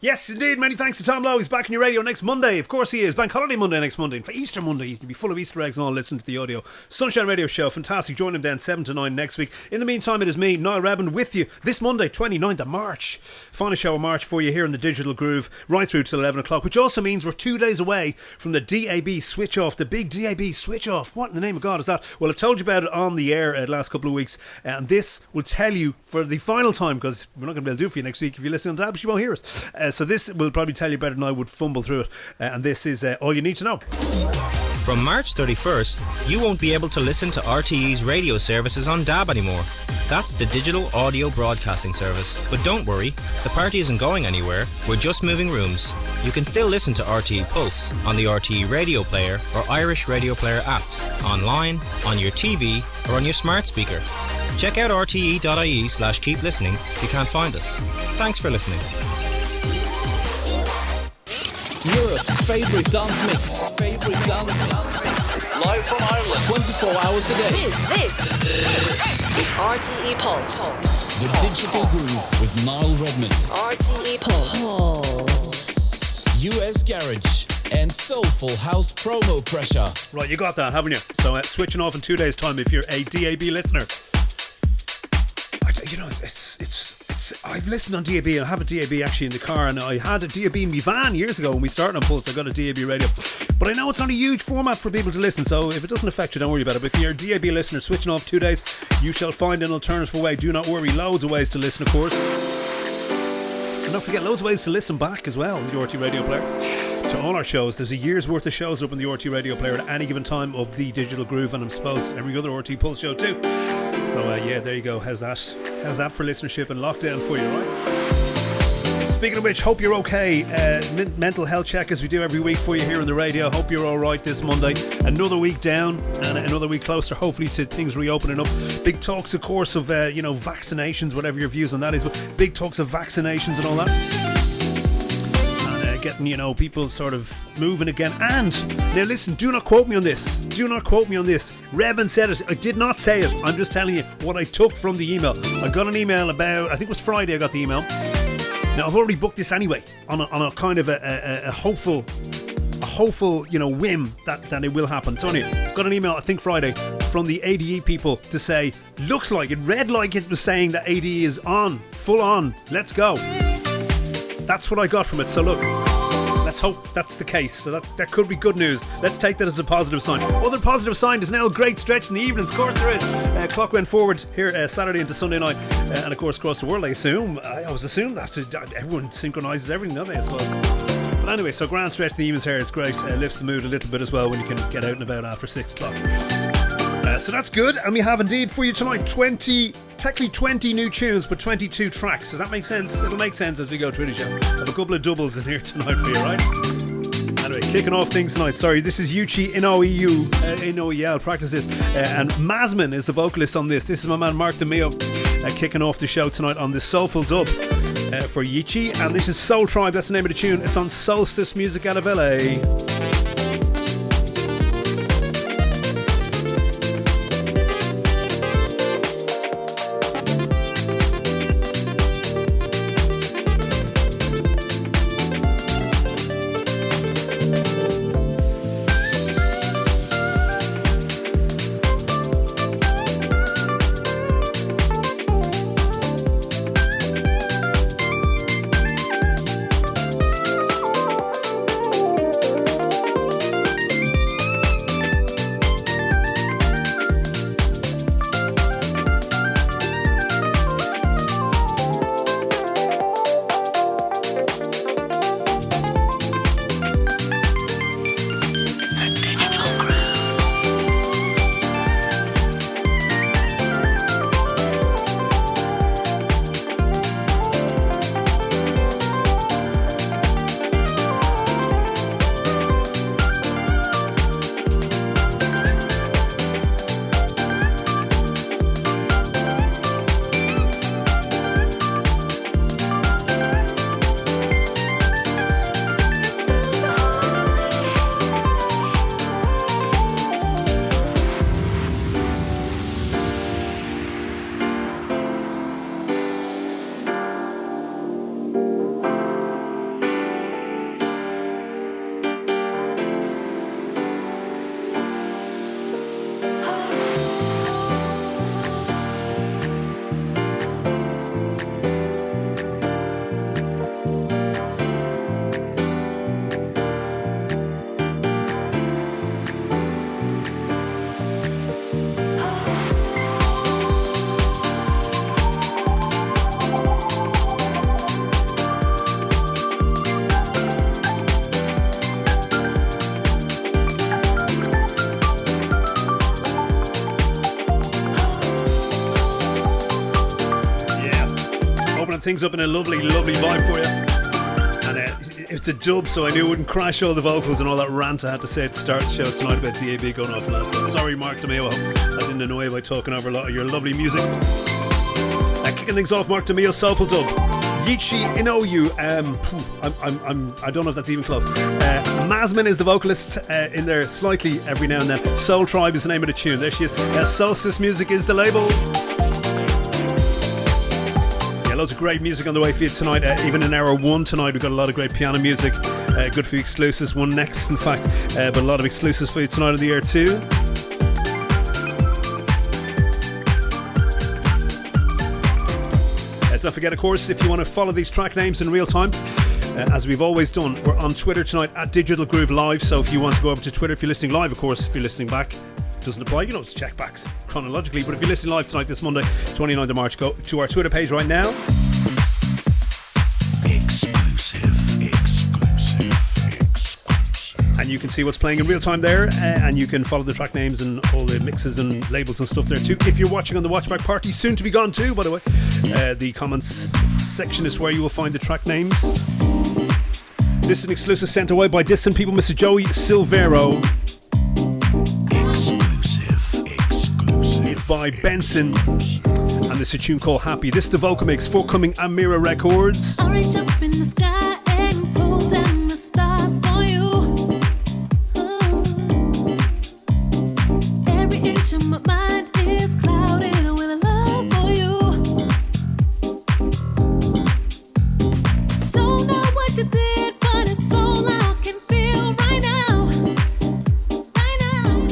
Yes, indeed. Many thanks to Tom Lowe. He's back in your radio next Monday. Of course he is. Bank Holiday Monday next Monday. For Easter Monday, he'll be full of Easter eggs and all. Listen to the audio. Sunshine Radio Show. Fantastic. Join him then 7 to 9 next week. In the meantime, it is me, Niall Redmond, with you this Monday, 29th of March. Final show of March for you here in the Digital Groove, right through till 11 o'clock, which also means we're 2 days away from the DAB switch off, the big DAB switch off. What in the name of God is that? Well, I've told you about it on the air the last couple of weeks, and this will tell you for the final time, because we're not going to be able to do it for you next week. If you listen on tabs, you won't hear us. So this will probably tell you better than I would fumble through it, and this is all you need to know. From March 31st, you won't be able to listen to RTE's radio services on DAB anymore. That's the Digital Audio Broadcasting Service. But don't worry, the party isn't going anywhere. We're just moving rooms. You can still listen to RTE Pulse on the RTE Radio Player or Irish Radio Player apps, online, on your TV or on your smart speaker. Check out rte.ie/keep listening if you can't find us. Thanks for listening. Europe's favourite dance mix. Live from Ireland, 24 hours a day. This is RTE Pulse. The Digital Groove with Niall Redmond. RTE Pulse. US Garage and Soulful House promo pressure. Right, you got that, haven't you? So switching off in 2 days' time if you're a DAB listener. You know, I've listened on DAB. I have a DAB actually in the car, and I had a DAB in my van years ago when we started on Pulse. I got a DAB radio, but I know it's not a huge format for people to listen, so if it doesn't affect you, don't worry about it. But if you're a DAB listener switching off 2 days, you shall find an alternative way. Do not worry, loads of ways to listen, of course, and don't forget loads of ways to listen back as well with the RT Radio Player to all our shows. There's a year's worth of shows up in the RT Radio Player at any given time of the Digital Groove, and I'm supposed every other RT Pulse show too. So yeah, there you go. How's that for listenership and lockdown for you, right? Speaking of which, hope you're okay. Mental health check as we do every week for you here on the radio. Hope you're alright this Monday. Another week down and another week closer, hopefully, to things reopening up. Big talks, of course, of vaccinations, whatever your views on that is, but big talks of vaccinations and all that. Getting, people sort of moving again. And now listen, do not quote me on this. Redmond said it. I did not say it. I'm just telling you what I took from the email. I got an email about, I think it was Friday I got the email. Now I've already booked this anyway on a kind of a hopeful whim that it will happen. So anyway, got an email I think Friday from the ADE people to say, looks like it read like it was saying that ADE is on, full on, let's go. That's what I got from it. So look, let's hope that's the case. So that could be good news. Let's take that as a positive sign. Other positive sign is now a great stretch in the evenings. Of course there is. Clock went forward here Saturday into Sunday night, and of course across the world. I always assume that everyone synchronises everything, don't they? I suppose. But anyway, so grand stretch in the evenings here. It's great. Lifts the mood a little bit as well when you can get out and about after 6 o'clock. So that's good, and we have indeed for you tonight 20 new tunes, but 22 tracks. Does that make sense? It'll make sense as we go through the show. I have a couple of doubles in here tonight for you, right? Anyway, kicking off things tonight. Sorry, this is Yuchi Inoue. I'll practice this. And Masmin is the vocalist on this. This is my man Mark the Meo kicking off the show tonight on the Soulful Dub for Yichi. And this is Soultribe. That's the name of the tune. It's on Soulstice Music out of LA. things up in a lovely, lovely vibe for you. And it's a dub, so I knew it wouldn't crash all the vocals and all that rant I had to say at the start of the show tonight about DAB going off and that. So sorry, Mark DeMeo, I didn't annoy you by talking over a lot of your lovely music. Kicking things off, Mark DeMeo, Soulful Dub. Yichi Inoue, I don't know if that's even close. Masmin is the vocalist in there slightly every now and then. Soultribe is the name of the tune. There she is. Soulstice Music is the label. Yeah, loads of great music on the way for you tonight. Even in hour one tonight, we've got a lot of great piano music. Good for you exclusives. One next, in fact. But a lot of exclusives for you tonight on the air too. Don't forget, of course, if you want to follow these track names in real time, as we've always done, we're on Twitter tonight at Digital Groove Live. So if you want to go over to Twitter, if you're listening live, of course, if you're listening back, it doesn't apply. You know, it's check backs chronologically. But if you're listening live tonight, this Monday, 29th of March, go to our Twitter page right now. And you can see what's playing in real time there, and you can follow the track names and all the mixes and labels and stuff there too. If you're watching on the Watchback Party, soon to be gone too, by the way, the comments section is where you will find the track names. This is an exclusive sent away by distant people, Mr. Joey Silvero. Exclusive. It's by Benson, and this is a tune called Happy. This is the vocal mix, forthcoming Amira Records. I'll reach up in the sky and pull down the stars for you. Every inch of my mind is clouded with a love for you. Don't know what you did, but it's all I can feel right now. Right now.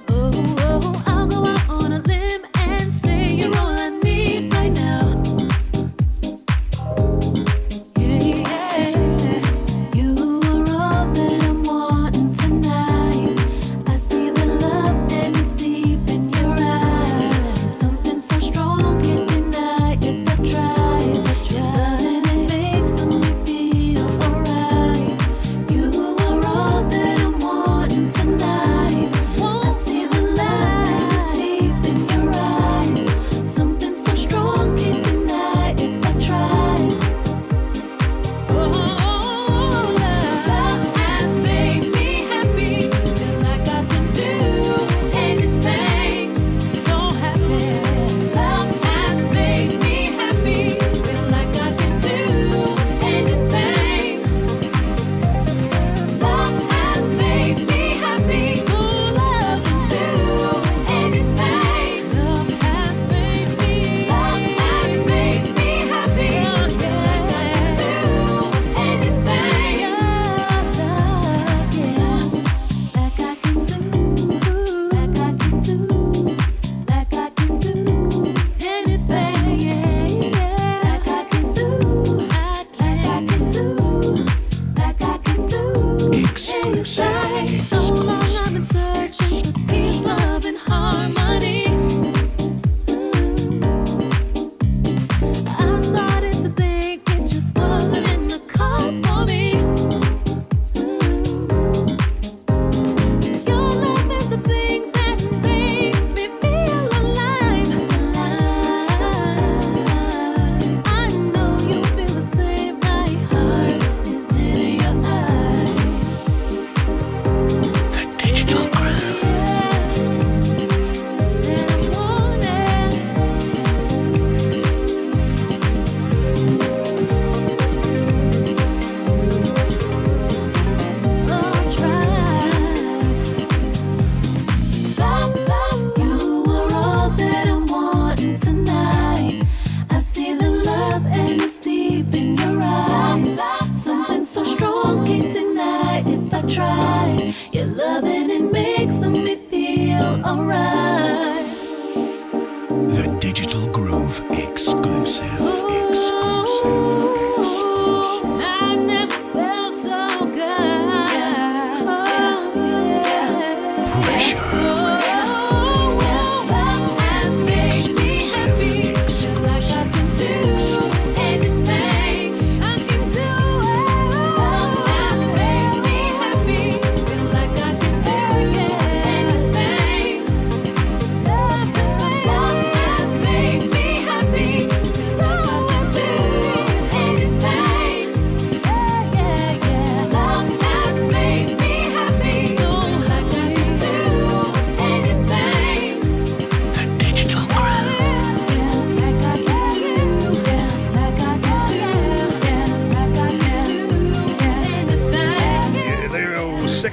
Oh, I'll go out on a limb and say you're all I need right now. Yeah.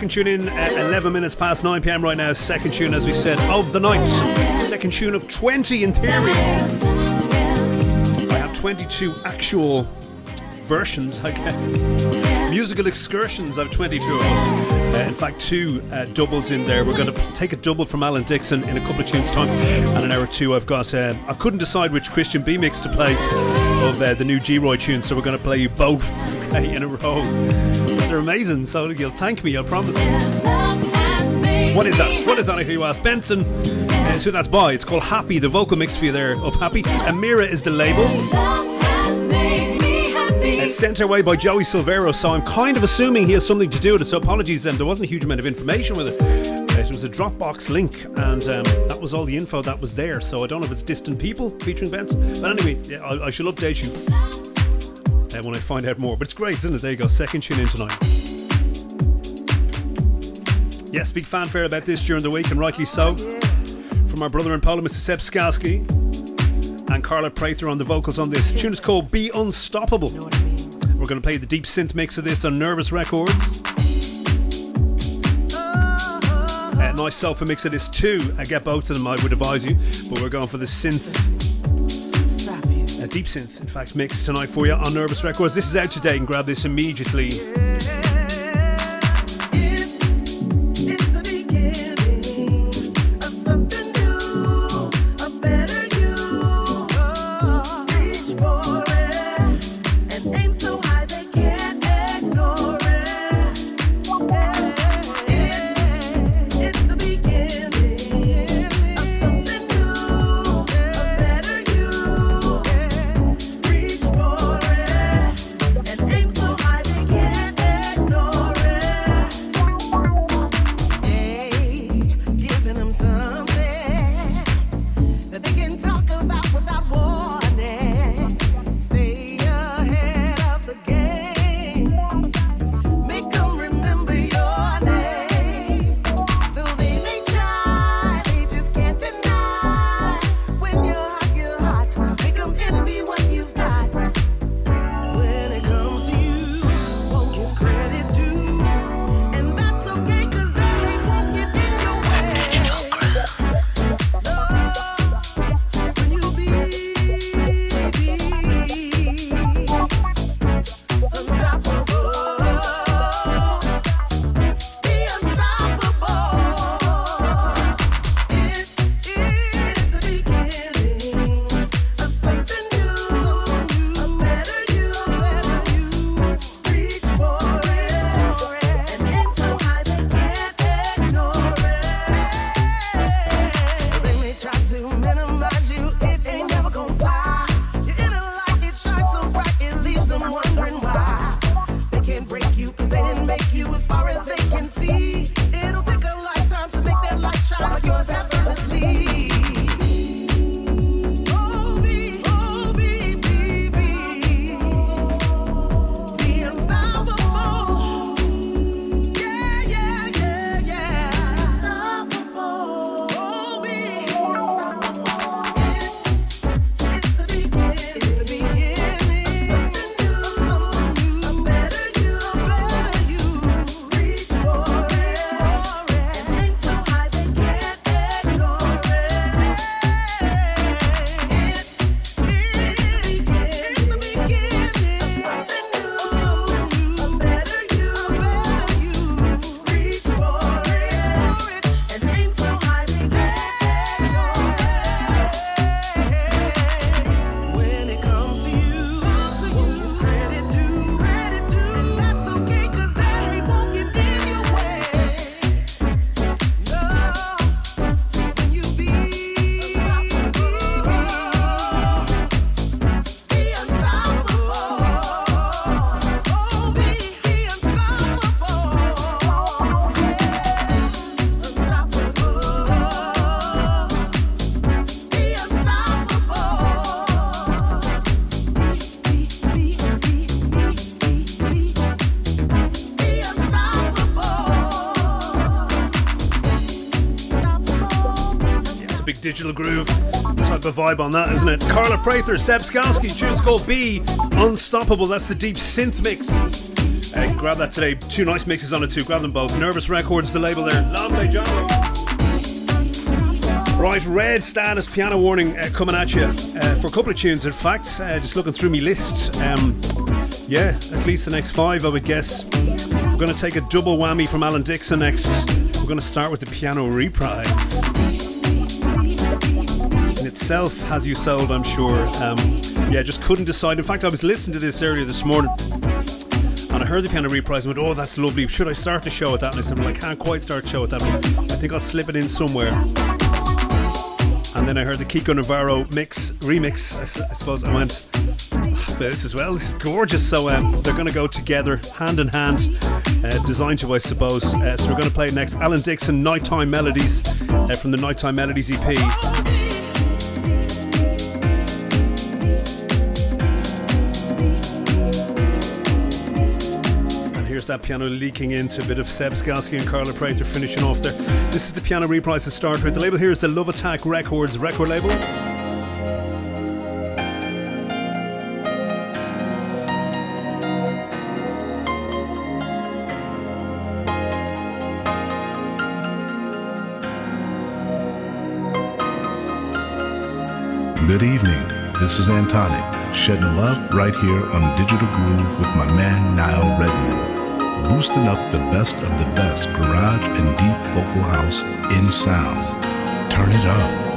second tune in at 11 minutes past 9 p.m. right now. Second tune, as we said, of the night. Second tune of 20 in theory. I have 22 actual versions, I guess. Musical excursions, I have 22 of them. In fact, 2 doubles in there. We're going to take a double from Alan Dixon in a couple of tunes' time. And in hour 2, I've got... I couldn't decide which Christian B mix to play of the new G-Roy tune, so we're going to play you both in a row. They're amazing, so you'll thank me, I promise. What is that? What is that, if you ask? Benson is who that's by. It's called Happy, the vocal mix for you there of Happy. Amira is the label. Sent our way by Joey Silvero, so I'm kind of assuming he has something to do with it, so apologies, there wasn't a huge amount of information with it. It was a Dropbox link, and that was all the info that was there, so I don't know if it's Distant People featuring Benson, but anyway, yeah, I shall update you when I find out more. But it's great, isn't it? There you go, second tune in tonight. Yes, big fanfare about this during the week, and rightly so, from our brother in Poole, Mr. Seb Skalski, and Carla Prather on the vocals on this. The tune is called Be Unstoppable. We're going to play the deep synth mix of this on Nervous Records. Nice soulful mix of this too. I get both of them, I would advise you, but we're going for the synth, deep synth, in fact, mix tonight for you on Nervous Records. This is out today, and grab this immediately. Digital groove type of vibe on that, isn't it? Carla Prather, Seb Skalski, tune's called Be Unstoppable. That's the deep synth mix Grab that today. Two nice mixes on it too. Grab them both. Nervous Records, the label there. Lovely job. Right, Red Status Piano Warning coming at you for a couple of tunes. In fact, just looking through my list. Yeah, at least the next 5, I would guess. We're going to take a double whammy from Alan Dixon next. We're going to start with the piano reprise. In itself has you sold, I'm sure. Yeah, just couldn't decide. In fact, I was listening to this earlier this morning and I heard the piano reprise and went, oh, that's lovely. Should I start the show at that? And I said, well, I can't quite start the show at that. I think I'll slip it in somewhere. And then I heard the Kiko Navarro remix. I suppose I went, this as well, this is gorgeous. So they're going to go together hand in hand, designed to, I suppose. So we're going to play next Alan Dixon Nighttime Melodies from the Nighttime Melodies EP. Here's that piano leaking into a bit of Seb Skalski and Carla Prather finishing off there. This is the piano reprise to start with. The label here is the Love Attack Records record label. Good evening, this is Antonic, shedding love right here on Digital Groove with my man Niall Redmond. Boosting up the best of the best garage and deep vocal house in sound. Turn it up.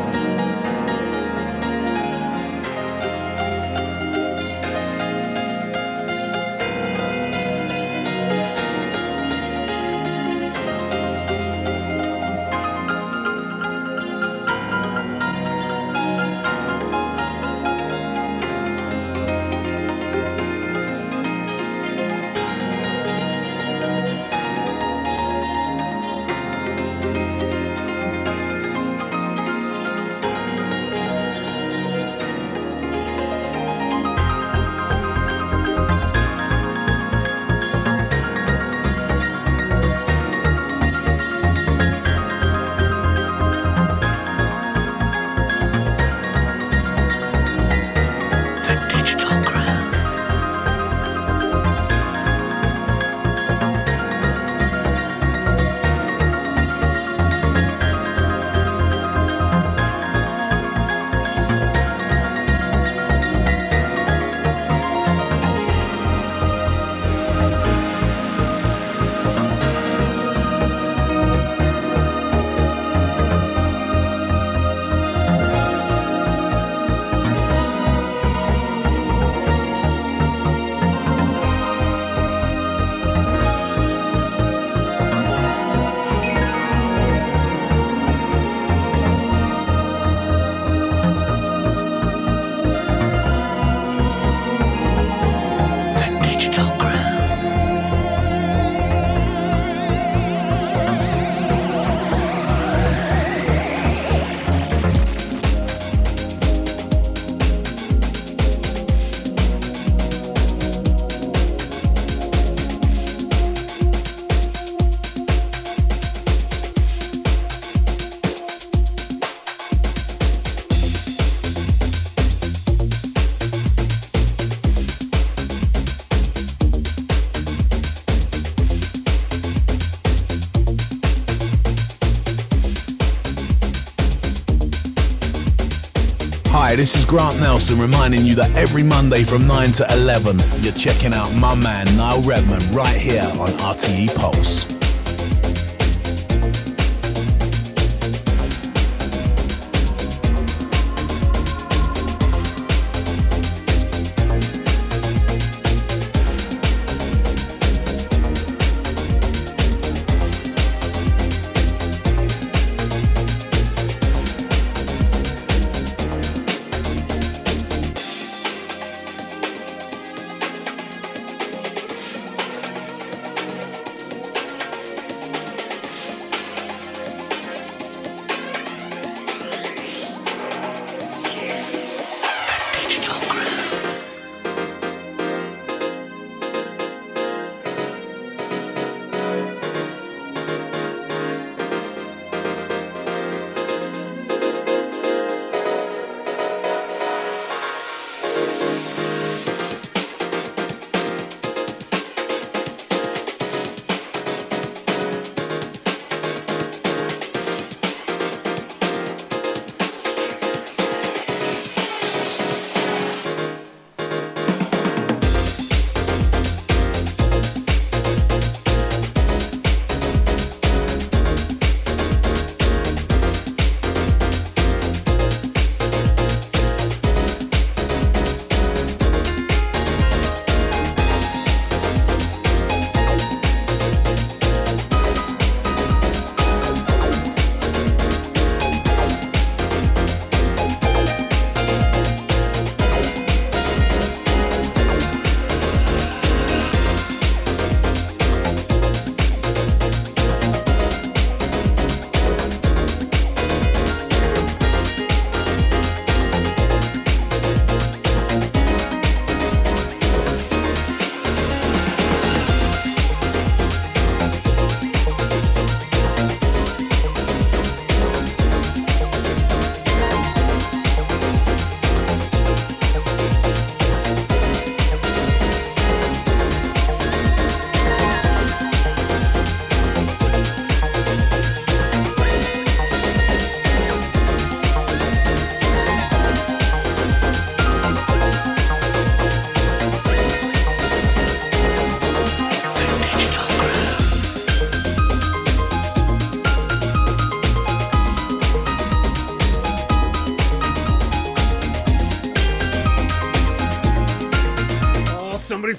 Hi, this is Grant Nelson reminding you that every Monday from 9 to 11, you're checking out my man Niall Redmond right here on RTE Pulse.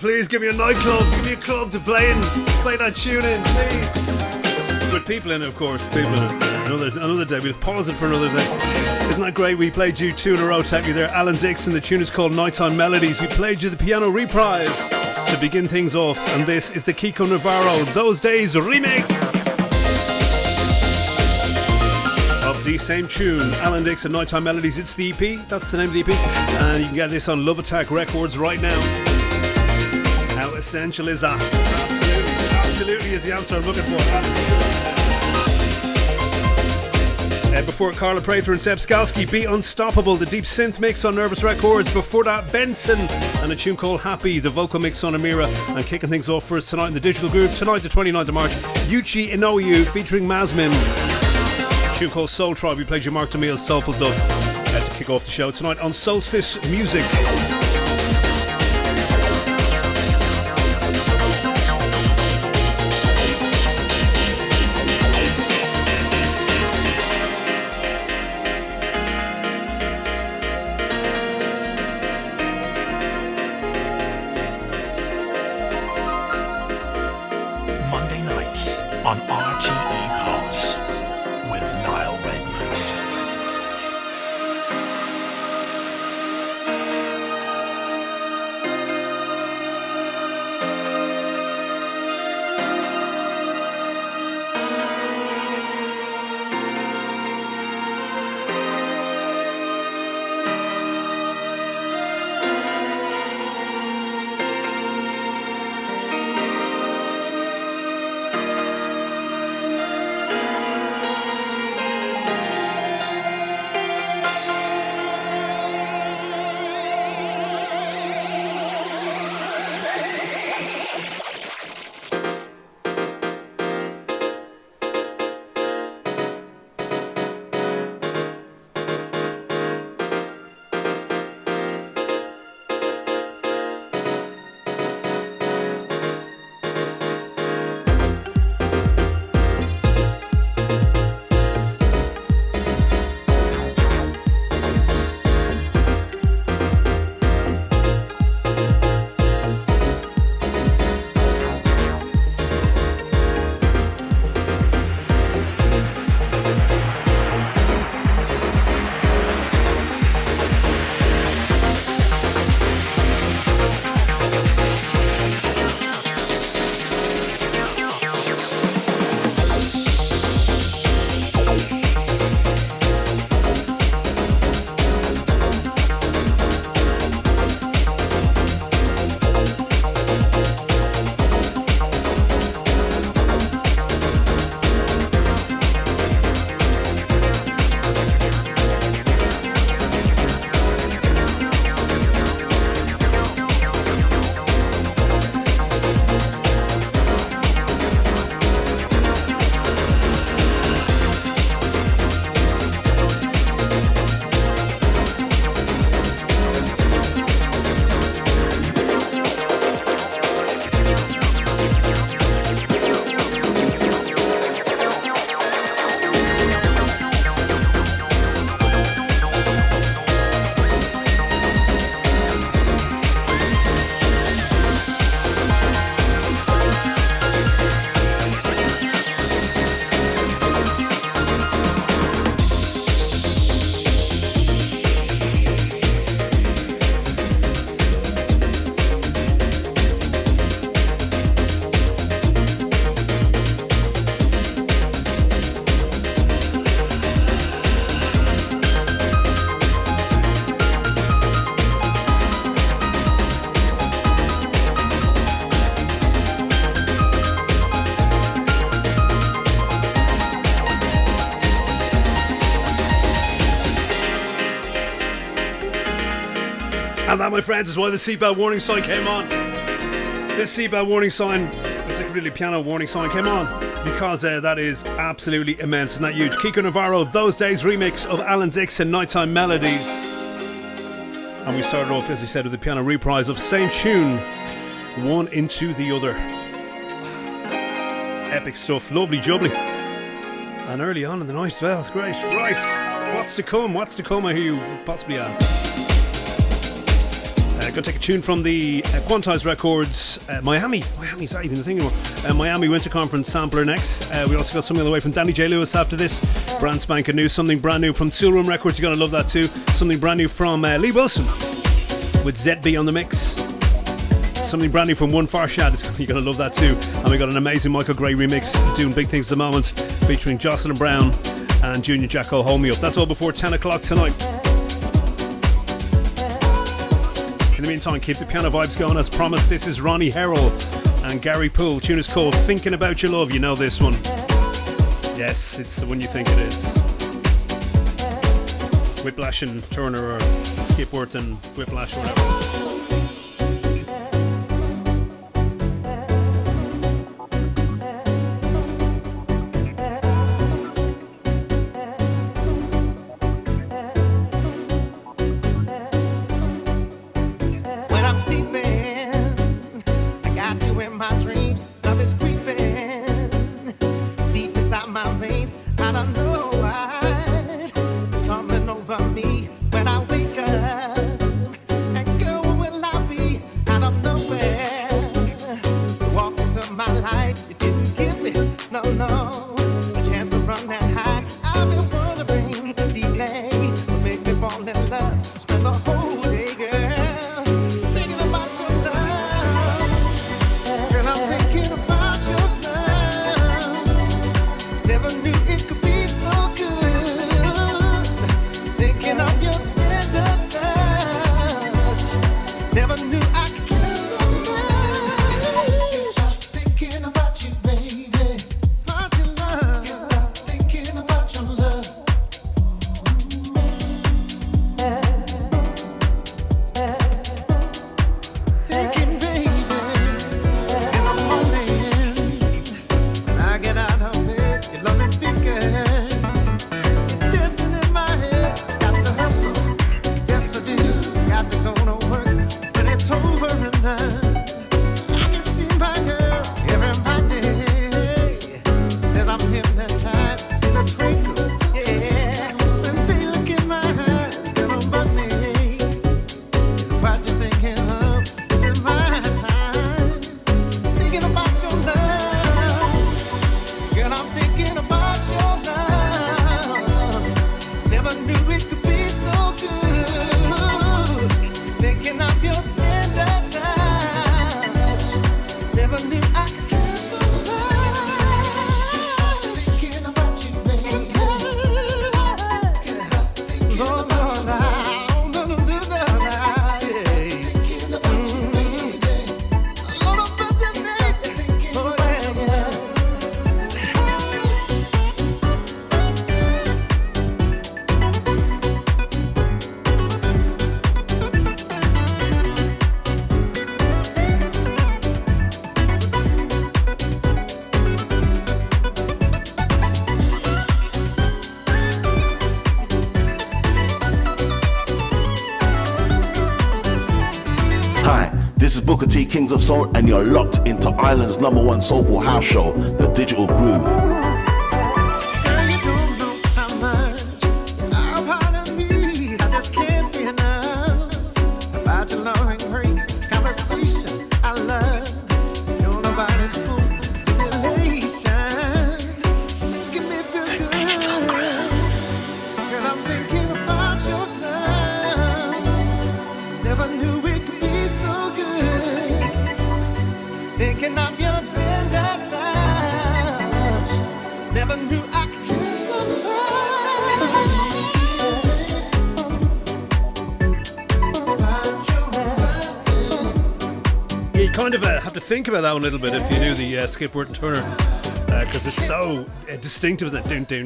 please give me a nightclub. Give me a club to play in. Play that tune in, please. With people in it, of course. People in it. Another day. We'll pause it for another day. Isn't that great? We played you two in a row, tech you there. Alan Dixon. The tune is called Nighttime Melodies. We played you the piano reprise to begin things off. And this is the Kiko Navarro Those Days remix of the same tune, Alan Dixon, Nighttime Melodies. It's the EP, that's the name of the EP, and you can get this on Love Attack Records right now. How essential is that? Absolutely is the answer I'm looking for. Before Carla Prather and Seb Skalski, Be Unstoppable, the deep synth mix on Nervous Records. Before that, Benson and a tune called Happy, the vocal mix on Amira. And kicking things off for us tonight in the Digital Groove, tonight the 29th of March, Inoue featuring Masmin. Tune called Soultribe. We played you Mark Meo Soulful Dub to kick off the show tonight on Soulstice Music. Monday nights on RTE Pulse with Niall Redmond. And that, my friends, is why the seatbelt warning sign came on. This seatbelt warning sign, it's like really piano warning sign, came on because that is absolutely immense. Isn't that huge? Kiko Navarro, Those Days remix of Alan Dixon, Nighttime Melodies. And we started off, as I said, with the piano reprise of same tune, one into the other. Epic stuff, lovely jubbly. And early on in the night as well, it's great. Right, what's to come? What's to come, I hear you possibly ask. Gonna take a tune from the Quantize Records Miami's not even a thing anymore. Miami Winter Conference sampler next. We also got something on the way from Danny J. Lewis after this. Brand spanking new, something brand new from Toolroom Records. You're gonna love that too. Something brand new from Lee Wilson with Zetbee on the mix. Something brand new from One Farshad. You're gonna love that too. And we got an amazing Michael Gray remix doing big things at the moment, featuring Jocelyn Brown and Junior Jacko. Hold Me Up. That's all before 10 o'clock tonight. In the meantime, keep the piano vibes going as promised. This is Ronnie Herel and Gary Poole. Tune is called Thinking About Your Love. You know this one. Yes, it's the one you think it is. Whiplash and Turner, or Skipworth and Whiplash, or whatever. This is Booker T, Kings of Soul, and you're locked into Ireland's #1 soulful house show, The Digital Groove. Think about that one a little bit if you do the Skipworth and Turner, because it's so distinctive, isn't it?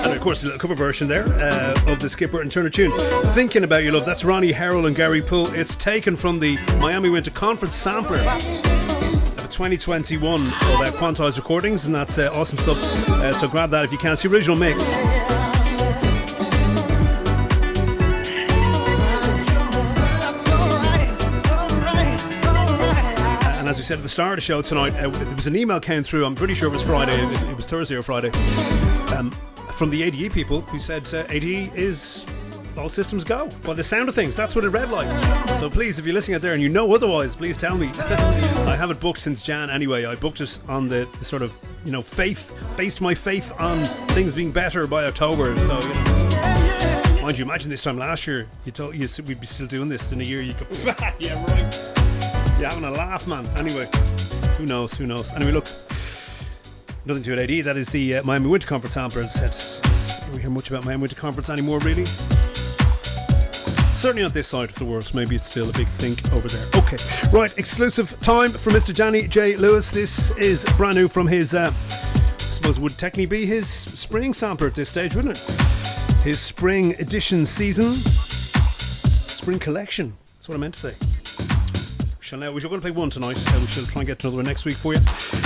And of course a little cover version there of the Skipworth and Turner tune, Thinking About Your Love. That's Ronnie Herel and Gary Poole. It's taken from the Miami Winter Conference sampler of 2021 of Quantize Recordings, and that's awesome stuff, so grab that if you can. It's the original mix. As we said at the start of the show tonight, there was an email came through, I'm pretty sure it was Friday, it was Thursday or Friday, from the ADE people who said ADE is all systems go. By the sound of things, that's what it read like. So please, if you're listening out there and you know otherwise, please tell me. I have it booked since Jan anyway. I booked it on the sort of, faith, based my faith on things being better by October. So, mind you, imagine this time last year, you said we'd be still doing this in a year. You go, yeah, right. You're having a laugh, man. Anyway, who knows? Anyway, look, nothing to it, AD. That is the Miami Winter Conference sampler. As I said, don't hear much about Miami Winter Conference anymore, really. Certainly not this side of the world. Maybe it's still a big thing over there. Okay, right. Exclusive time for Mr. Johnny J. Lewis. This is brand new from his, I suppose would technically be his spring sampler at this stage, wouldn't it? His spring edition season. Spring collection. That's what I meant to say. We're going to play one tonight. We shall try and get another one next week for you.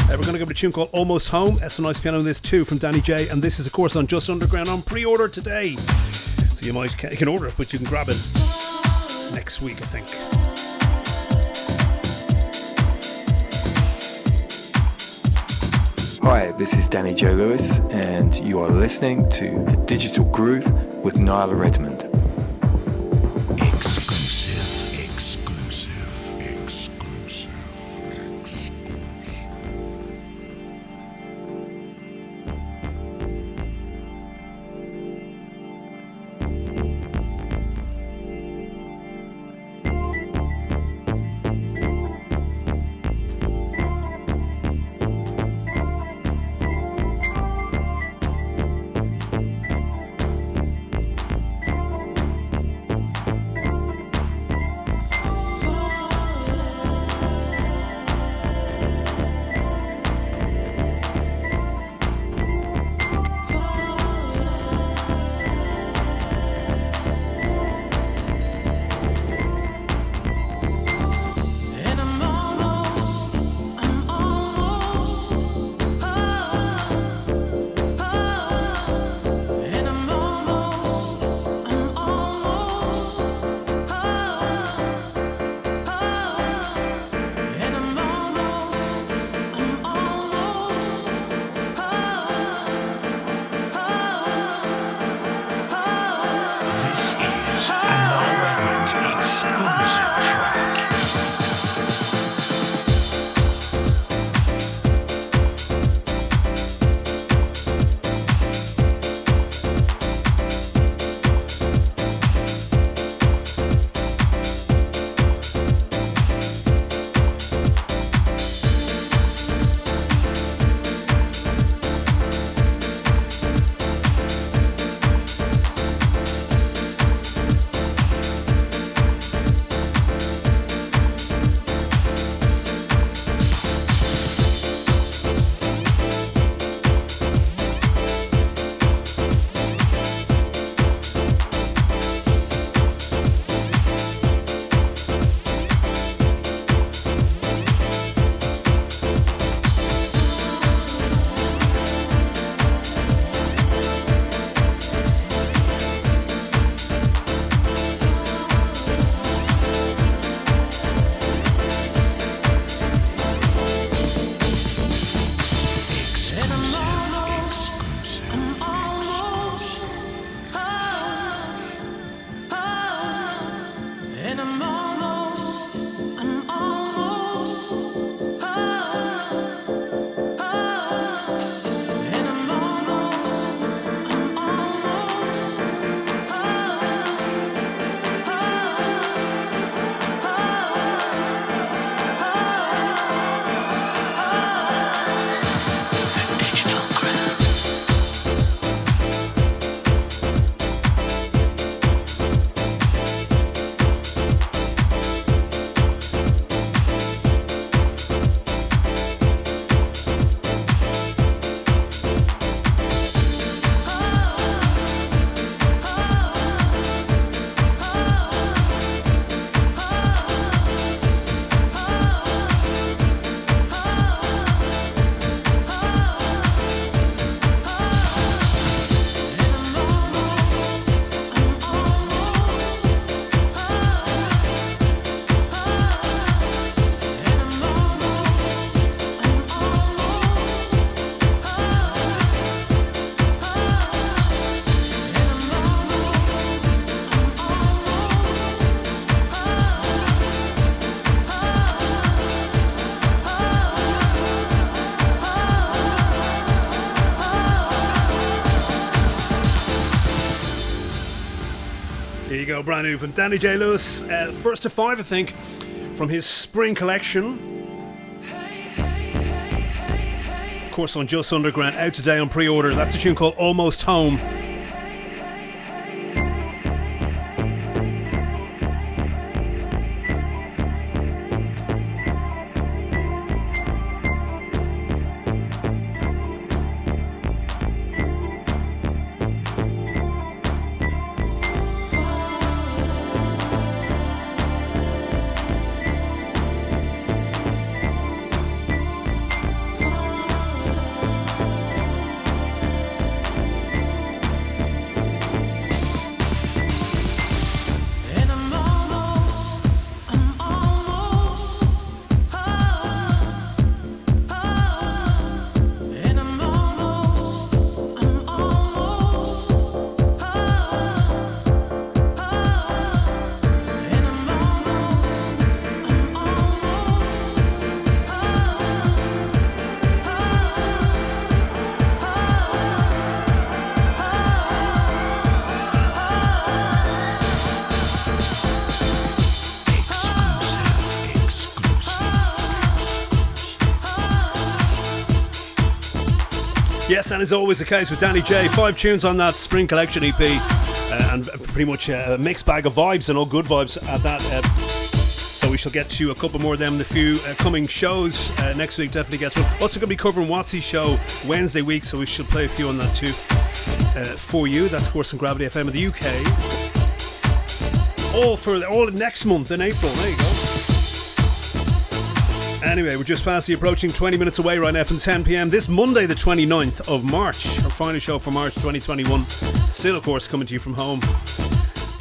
We're going to go to a tune called Almost Home. That's a nice piano. This too from Danny J. And this is, of course, on Just Underground on pre-order today. So you can order it, but you can grab it next week, I think. Hi, this is Danny J. Lewis, and you are listening to The Digital Groove with Niall Redmond. go, brand new from Danny J. Lewis. First to 5, I think, from his spring collection. Of course, on Just Underground, out today on pre-order. That's a tune called Almost Home. Yes, and as always the case with Danny J, 5 tunes on that Spring Collection EP, and pretty much a mixed bag of vibes, and all good vibes at that. So we shall get to a couple more of them in the few coming shows. Next week definitely gets one. Also going to be covering Watsy's show Wednesday week, so we shall play a few on that too for you. That's of course on Gravity FM in the UK. All next month in April. There you go. Anyway, we're just fastly approaching 20 minutes away right now from 10 p.m. this Monday, the 29th of March, our final show for March 2021. Still, of course, coming to you from home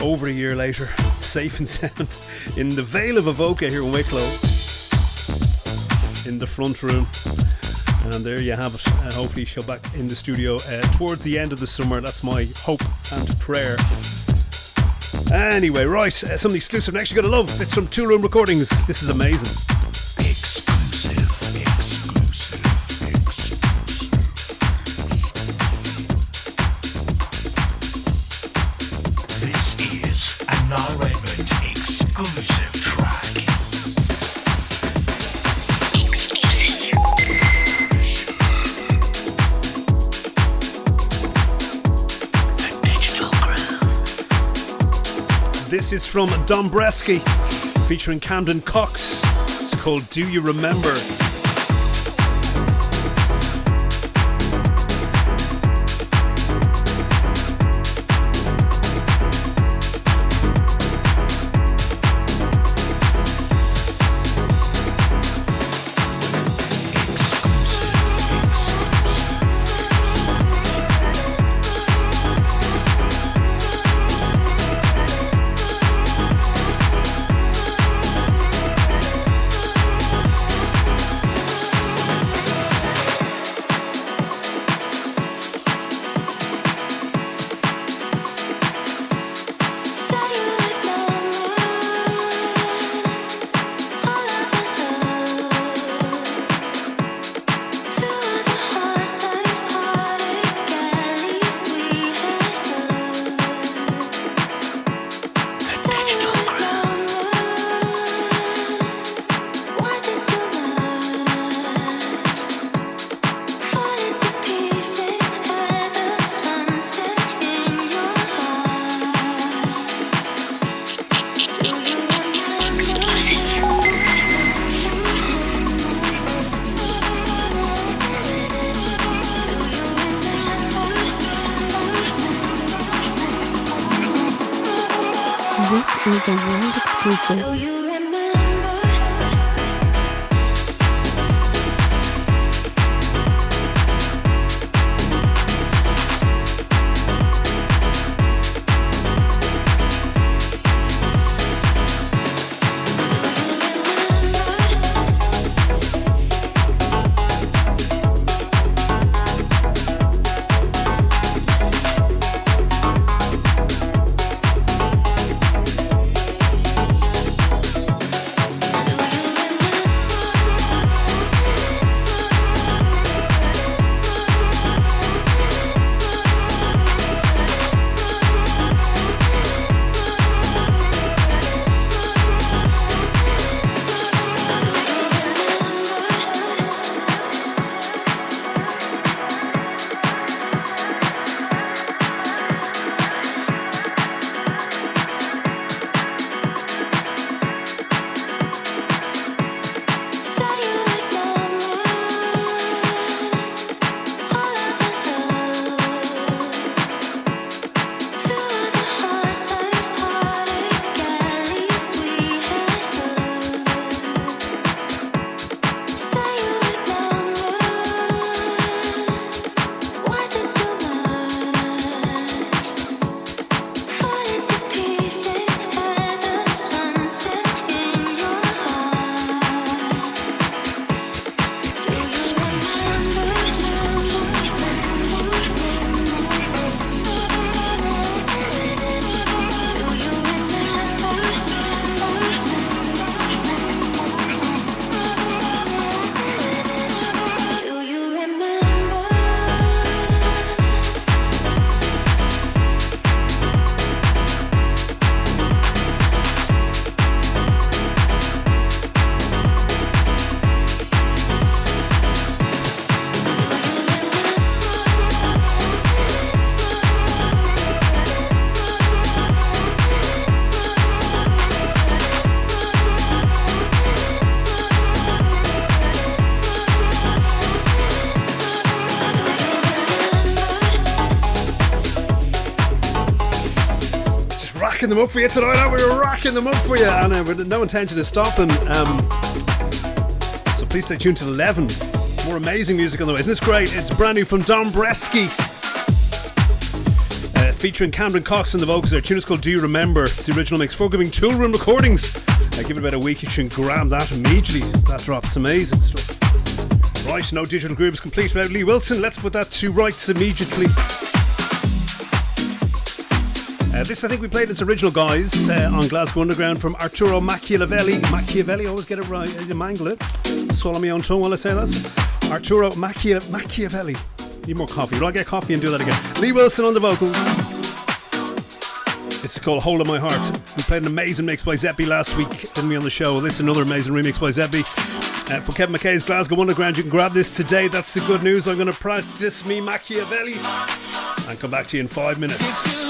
over a year later, safe and sound, in the Vale of Avoca here in Wicklow, in the front room. And there you have it. Hopefully, she'll be back in the studio towards the end of the summer. That's my hope and prayer. Anyway, right, something exclusive next you're going to love. It's from Toolroom Recordings. This is amazing. Niall Redmond exclusive track. The Digital Groove. This is from Dombresky featuring Camden Cox. It's called Do You Remember? This is a world exclusive. racking them up for you tonight. We were racking them up for you, and with no intention of stopping. So please stay tuned till 11. More amazing music on the way. Isn't this great? It's brand new from Don Bresky. Featuring Camden Cox on the vocals. Their tune is called Do You Remember? It's the original mix. Forgiving Toolroom Recordings. Give it about a week, you should grab that immediately. That drops amazing stuff. Right, no digital groove is complete without Lee Wilson. Let's put that to rights immediately. This I think we played its original, guys, on Glasgow Underground from Arturo Macchiavelli. Macchiavelli, always get it right. I mangle it. Swallow my own tongue while I say that. Arturo Macchiavelli. Need more coffee. I'll get coffee and do that again. Lee Wilson on the vocals. This is called Hole in My Heart. We played an amazing mix by Zetbee last week, didn't we, on the show? This is another amazing remix by Zetbee. For Kevin McKay's Glasgow Underground, you can grab this today. That's the good news. I'm going to practice me Macchiavelli and come back to you in 5 minutes.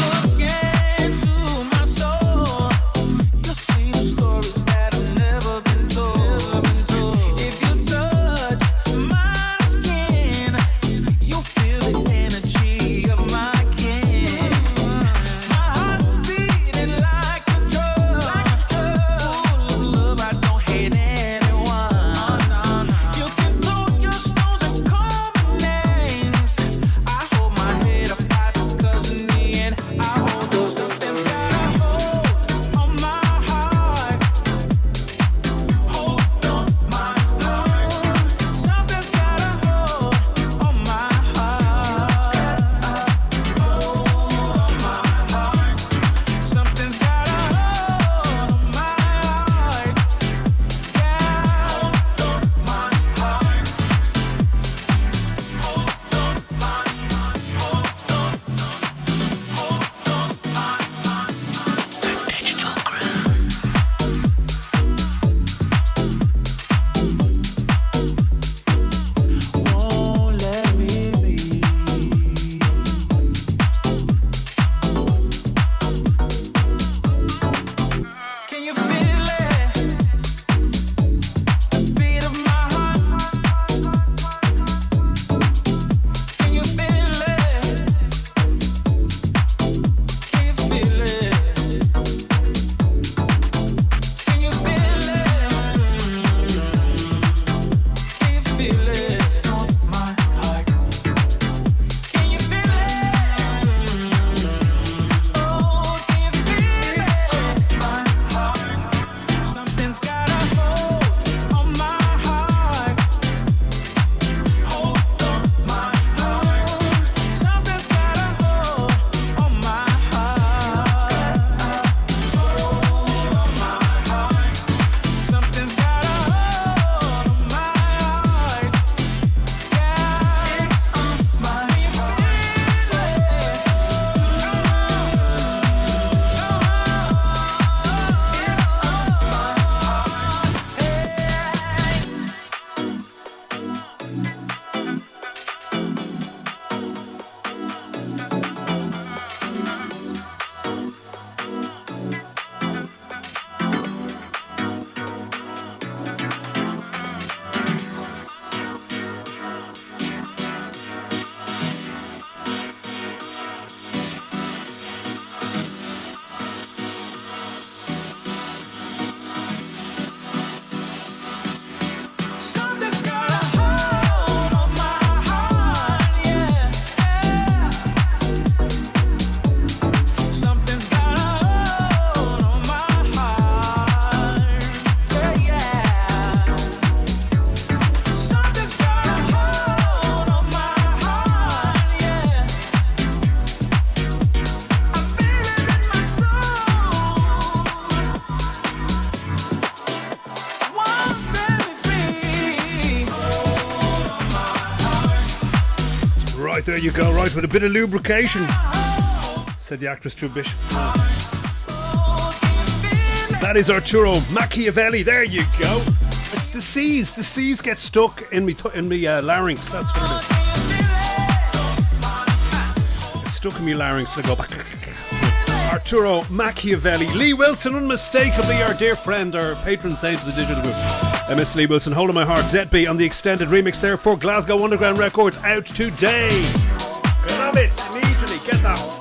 There you go, right, with a bit of lubrication, said the actress to a bishop. That is Arturo Macchiavelli. There you go. It's the C's. The C's get stuck in me larynx. That's what it is. It's stuck in me larynx. So I go back. Arturo Macchiavelli. Lee Wilson, unmistakably our dear friend, our patron saint of the digital group. Miss Lee Wilson, Hole in My Heart, Zetbee on the extended remix there for Glasgow Underground Records, out today. Grab it immediately, get that one.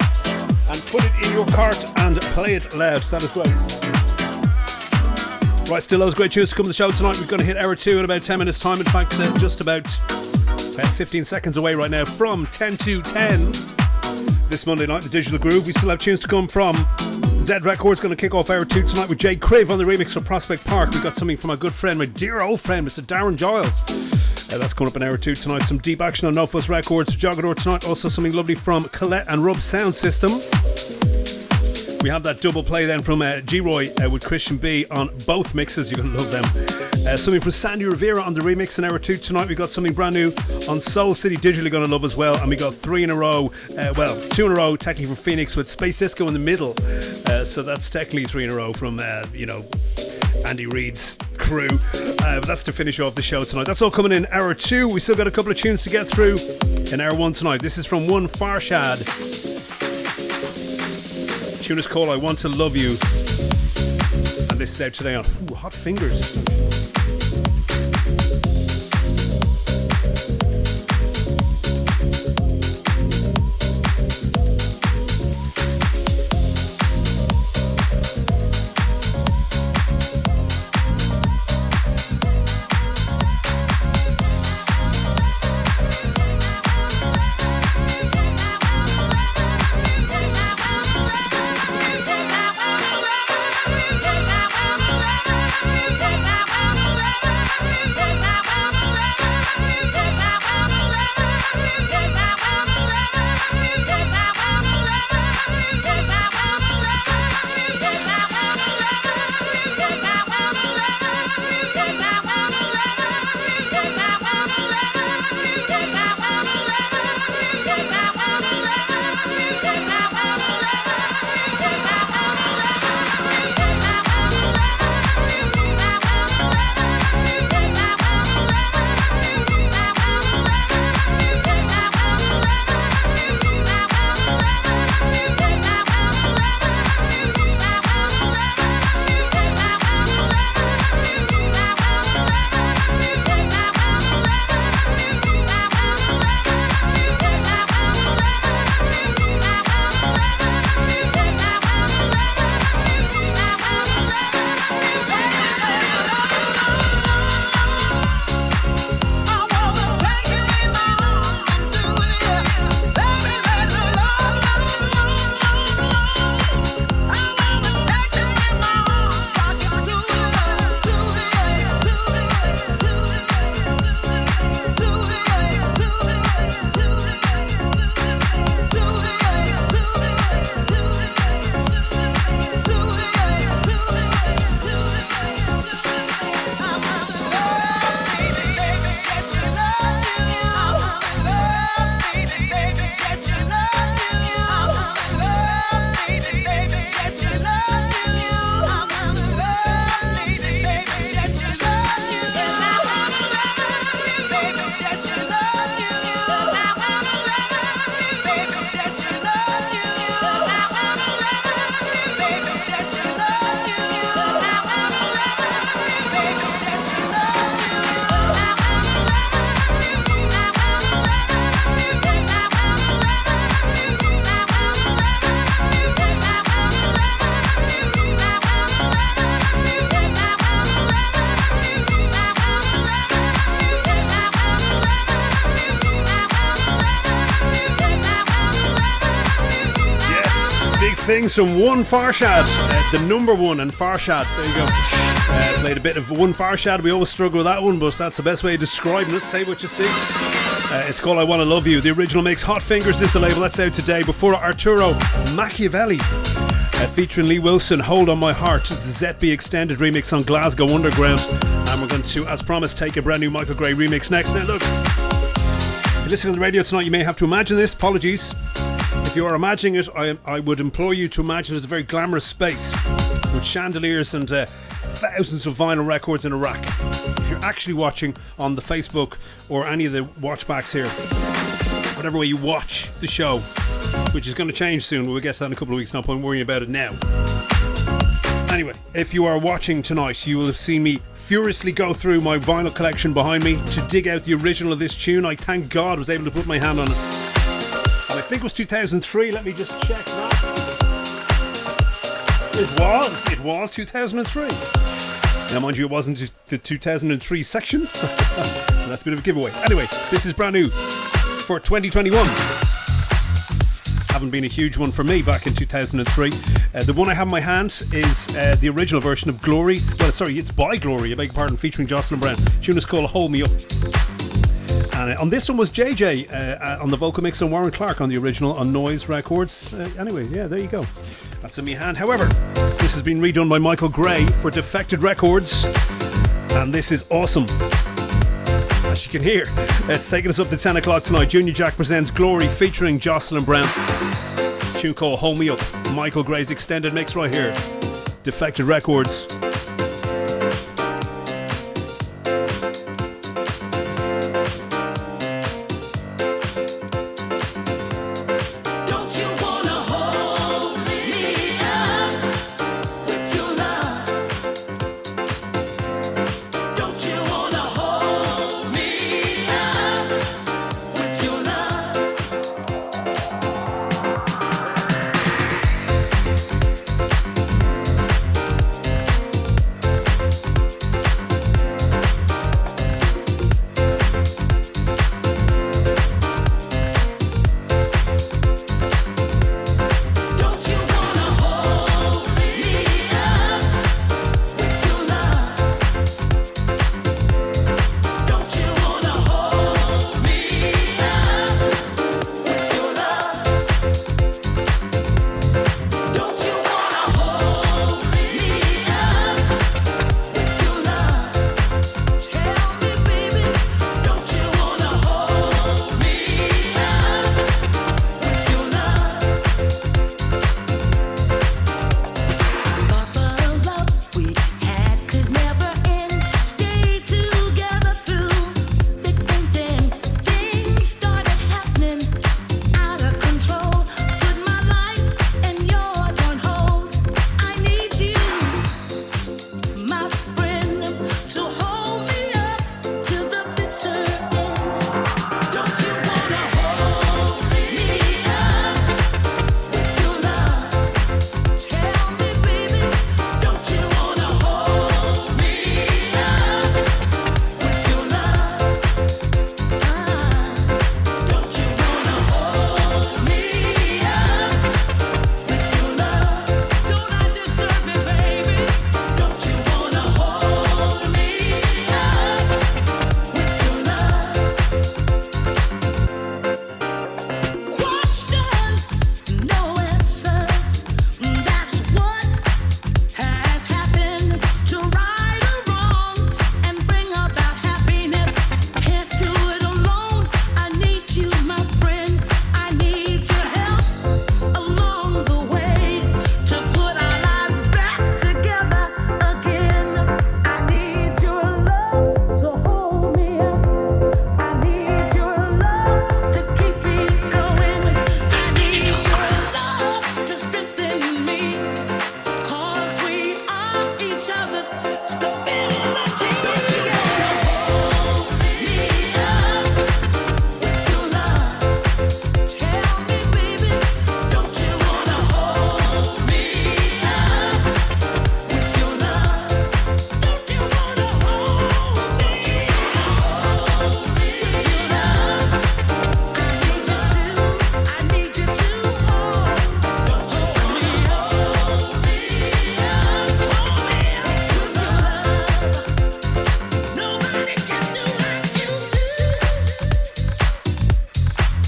and put it in your cart and play it loud. That is great. Right, still loads of great tunes to come to the show tonight. We're going to hit hour 2 in about 10 minutes time. In fact, just about 15 seconds away right now from 10 to 10 this Monday night, the Digital Groove. We still have tunes to come from Z Records. Going to kick off hour 2 tonight with Jay Criv on the remix of Prospect Park. We've got something from my good friend, my dear old friend, Mr. Darren Giles. That's coming up in hour 2 tonight. Some deep action on No Fuss Records, Jogador tonight. Also something lovely from Colette and Rub Sound System. We have that double play then from G-Roy with Christian B on both mixes. You're going to love them. Something from Sandy Rivera on the remix in hour 2 tonight. We got something brand new on Soul City Digital, you're going to love as well. And we got 3 in a row, 2 in a row technically from Phoenix with Space Disco in the middle. So that's technically 3 in a row from, Andy Reid's crew. But that's to finish off the show tonight. That's all coming in hour 2. We still got a couple of tunes to get through in hour 1 tonight. This is from One Farshad. The tune is called I Want to Love You. And this is out today on Hot Fingers. Things from One Farshad, the number one and Farshad. There you go. Played a bit of One Farshad. We always struggle with that one, but that's the best way of describing it. Say what you see. It's called I Want to Love You. The original mix, Hot Fingers, is the label. That's out today. Before Arturo, Macchiavelli, featuring Lee Wilson, Hold on My Heart. The Zetbee extended remix on Glasgow Underground. And we're going to, as promised, take a brand new Michael Gray remix next. Now look, if you're listening to the radio tonight, you may have to imagine this. Apologies. If you are imagining it, I would implore you to imagine it as a very glamorous space with chandeliers and thousands of vinyl records in a rack. If you're actually watching on the Facebook or any of the watchbacks here, whatever way you watch the show, which is going to change soon, we'll get to that in a couple of weeks, no point worrying about it now. Anyway, if you are watching tonight, you will have seen me furiously go through my vinyl collection behind me to dig out the original of this tune. I thank God was able to put my hand on it. And I think it was 2003. Let me just check that. It was 2003. Now, mind you, it wasn't the 2003 section. So that's a bit of a giveaway. Anyway, this is brand new for 2021. Haven't been a huge one for me back in 2003. The one I have in my hand is the original version of Glory. Well, sorry, it's by Glory, I beg your pardon, featuring Jocelyn Brown. The tune is called Hold Me Up. And on this one was JJ on the vocal mix and Warren Clark on the original on Noise Records. Anyway, yeah, there you go. That's in my hand. However, this has been redone by Michael Gray for Defected Records. And this is awesome. As you can hear, it's taking us up to 10 o'clock tonight. Junior Jack presents Glory featuring Jocelyn Brown. A tune called Hold Me Up. Michael Gray's extended mix right here. Defected Records.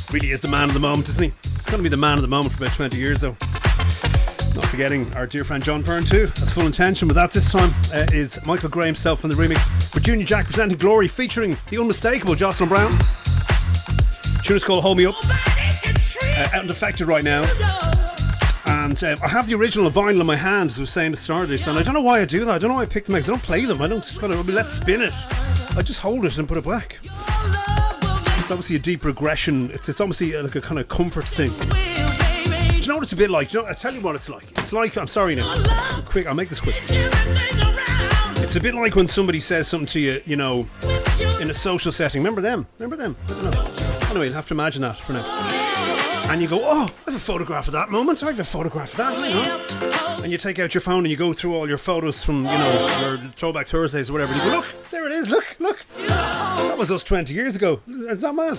Really is the man of the moment, isn't he? It's going to be the man of the moment for about 20 years, though. Not forgetting our dear friend John Byrne, too. That's Full Intention, but that this time is Michael Gray himself in the remix for Junior Jack presenting Glory, featuring the unmistakable Jocelyn Brown. The tune is called Hold Me Up. Out and Defected right now. And I have the original vinyl in my hand, as I was saying at the start of this, and I don't know why I do that. I don't know why I pick them out, because I don't play them. I don't kind of let's spin it. I just hold it and put it back. It's obviously a deep regression. It's obviously like a kind of comfort thing. Do you know what it's a bit like? Do you know, I'll tell you what it's like. It's like, I'm sorry now. Quick, I'll make this quick. It's a bit like when somebody says something to you, you know, in a social setting. Remember them? I don't know. Anyway, you'll have to imagine that for now. And you go, oh, I have a photograph of that moment. I have a photograph of that, you know. And you take out your phone and you go through all your photos from, you know, your Throwback Thursdays or whatever. And you go, look, there it is, look. That was us 20 years ago. It's not mad.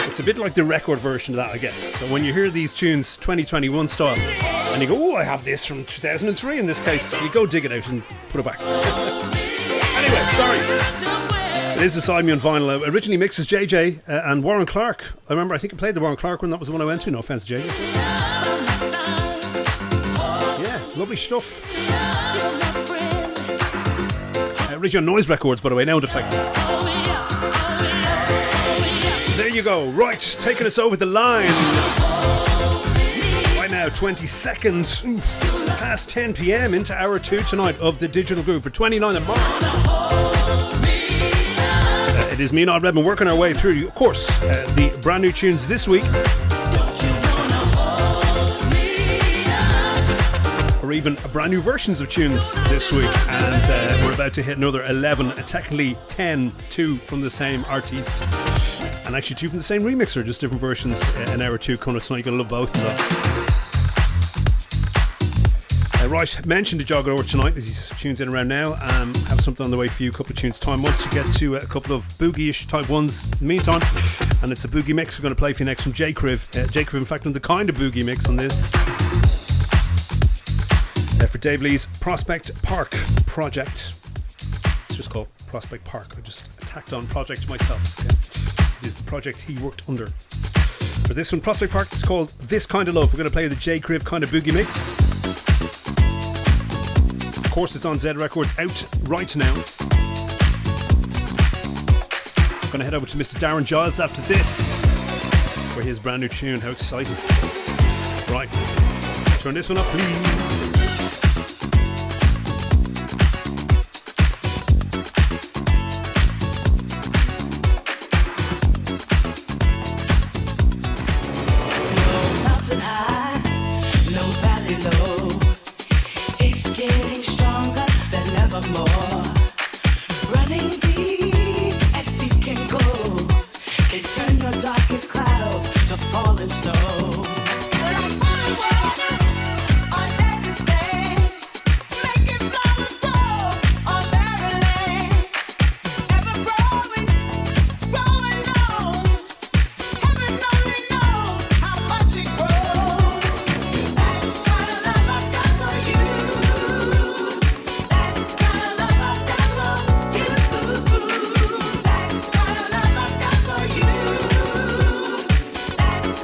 It's a bit like the record version of that, I guess. So when you hear these tunes, 2021 style, and you go, oh, I have this from 2003 in this case, you go dig it out and put it back. Anyway, sorry. It is Beside Me on vinyl. Originally mixed as JJ and Warren Clark. I think I played the Warren Clark one. That was the one I went to. No offense, JJ. Yeah, lovely stuff. Original Noise Records, by the way, now defected. There you go. Right, taking us over the line. Right now, 20 seconds past 10 p.m. into hour 2 tonight of the Digital Groove for 29th of March. It is me, Niall Redmond, working our way through, of course, the brand new tunes this week. Or even brand new versions of tunes this week. And we're about to hit another 11, technically 10, 2 from the same artist. And actually 2 from the same remixer, just different versions in hour 2 coming up tonight. You're going to love both of them. Right, mentioned the jog over tonight as these tunes in around now. Have something on the way for you, a couple of tunes time. Want to get to a couple of boogie-ish type ones in the meantime. And it's a boogie mix we're going to play for you next from J. Criv. J. Criv, in fact, on the kind of boogie mix on this. For Dave Lee's Prospect Park project. It's just called Prospect Park. I just tacked on project myself. Okay? It is the project he worked under. For this one, Prospect Park, it's called This Kind of Love. We're going to play the J. Criv kind of boogie mix. Of course, it's on Z Records, out right now. I'm going to head over to Mr. Darren Giles after this for his brand new tune. How exciting. Right, turn this one up, please.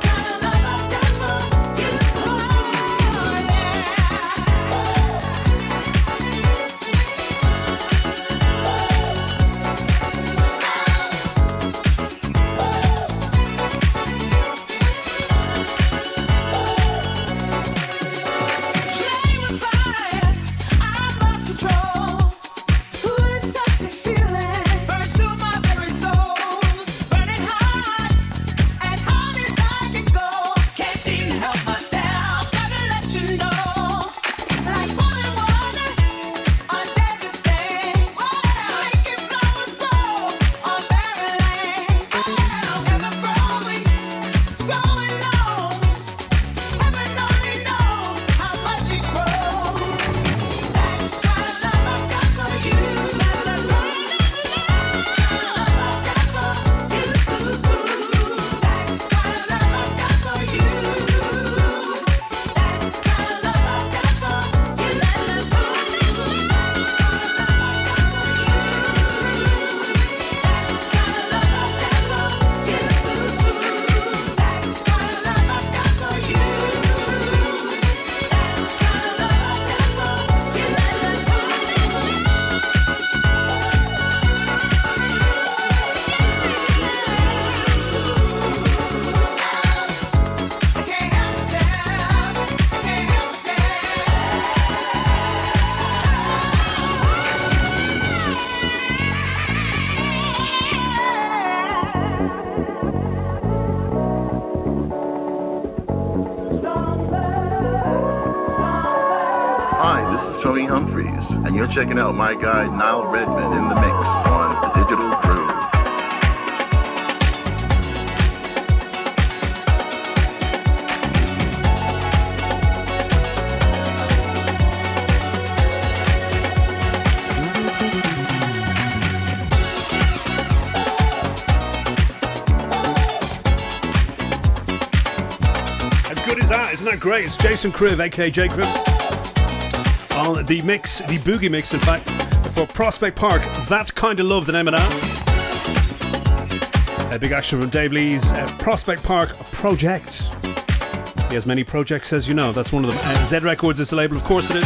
Kind of love Tony Humphreys, and you're checking out my guy Niall Redmond in the mix on The Digital Groove. Isn't that great? It's Jason Cribb, aka J Cribb, on the mix, the boogie mix, in fact, for Prospect Park. That Kind of Love, the name of that. A big action from Dave Lee's Prospect Park project. He has many projects, as you know. That's one of them. Z Records is the label, of course it is.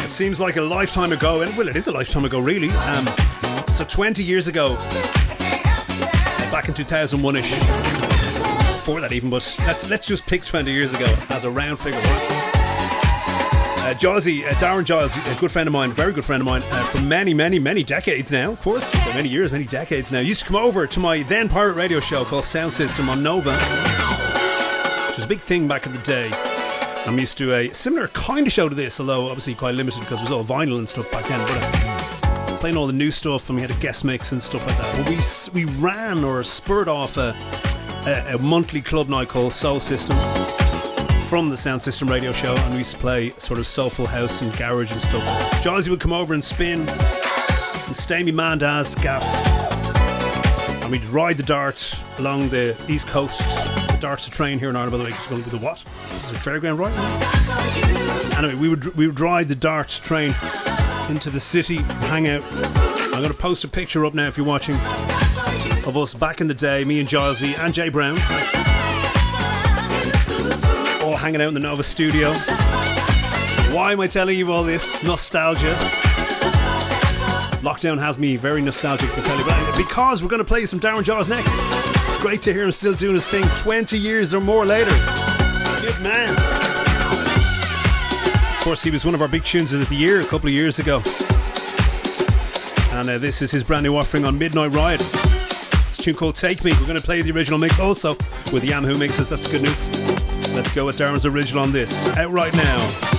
Seems like a lifetime ago, and well, it is a lifetime ago, really. So 20 years ago, back in 2001ish, before that even, but let's just pick 20 years ago as a round figure, right? Darren Giles, a good friend of mine, very good friend of mine, for many decades now, of course, for many years, many decades now, used to come over to my then pirate radio show called Sound System on Nova, which was a big thing back in the day. I'm used to a similar kind of show to this, although obviously quite limited because it was all vinyl and stuff back then. But playing all the new stuff, and we had a guest mix and stuff like that. But we ran or spurred off a monthly club night called Soul System from the Sound System radio show, and we used to play sort of soulful house and garage and stuff. Jazzy would come over and spin and stay me man Daz gaff, and we'd ride the dart along the east coast. Darts a train here in Ireland, by the way. It's going to be the what? Is it a fairground, right? Anyway, we would ride the dart train into the city, hang out. I'm going to post a picture up now if you're watching of us back in the day, me and Gilesy and Jay Brown, all hanging out in the Nova studio. Why am I telling you all this? Nostalgia. Lockdown has me very nostalgic, I tell you, but because we're going to play some Darren Giles next. Great to hear him still doing his thing 20 years or more later. Good man. Of course, he was one of our big tunes of the year a couple of years ago. And this is his brand new offering on Midnight Riot. It's a tune called Take Me. We're going to play the original mix also with the Yamaha mixes. That's good news. Let's go with Darren's original on this. Out right now.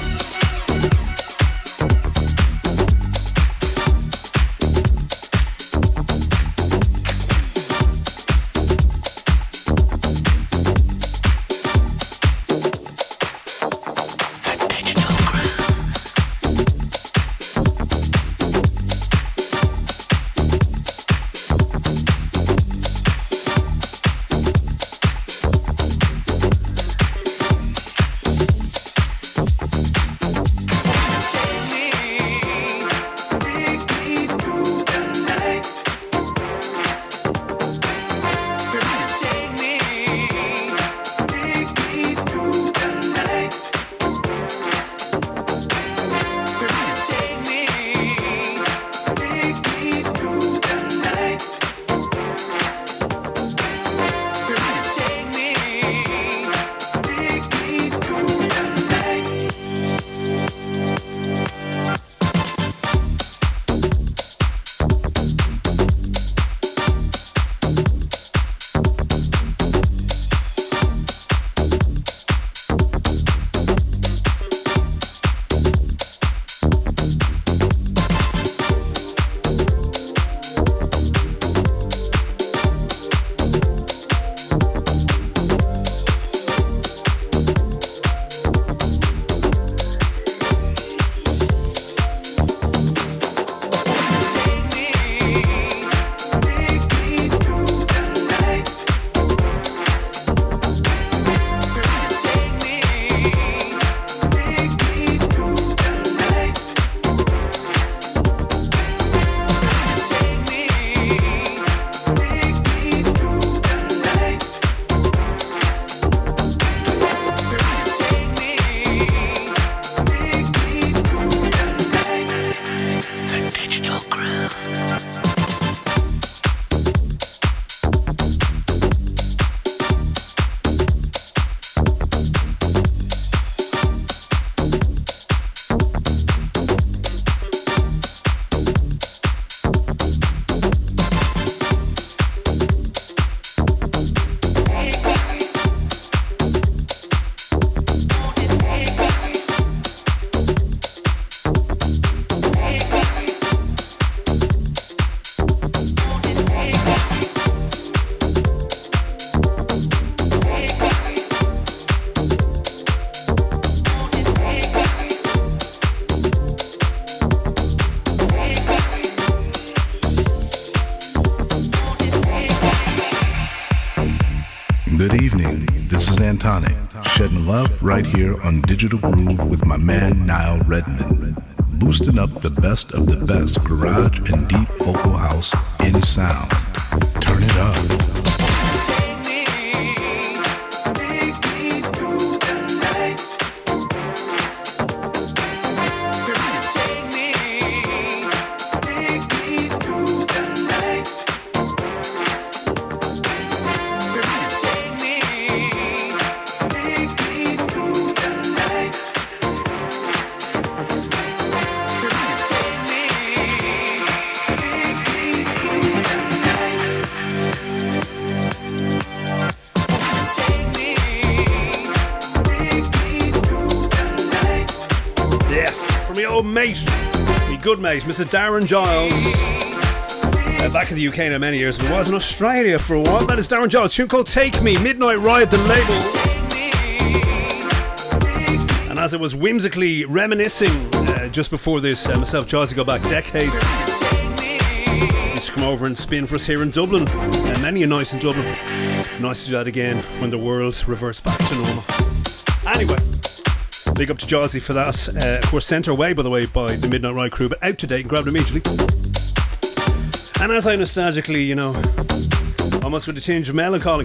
Good evening. This is Antonic, shedding love right here on Digital Groove with my man Niall Redmond, boosting up the best of the best garage and deep vocal house in sound. Turn it up. Mate, me good mate, Mr. Darren Giles. Back in the UK now many years, but was in Australia for a while. That is Darren Giles, tune called Take Me, Midnight Riot, the label. And as I was whimsically reminiscing just before this, myself, Giles, go back decades. Used to come over and spin for us here in Dublin. Many a night in Dublin. Nice to do that again when the world reverts back to normal. Anyway. Big up to Jolsey for that. Of course, sent our way, by the way, by the Midnight Ride crew, but out to date and grabbed immediately. And as I nostalgically, almost with a tinge of melancholy,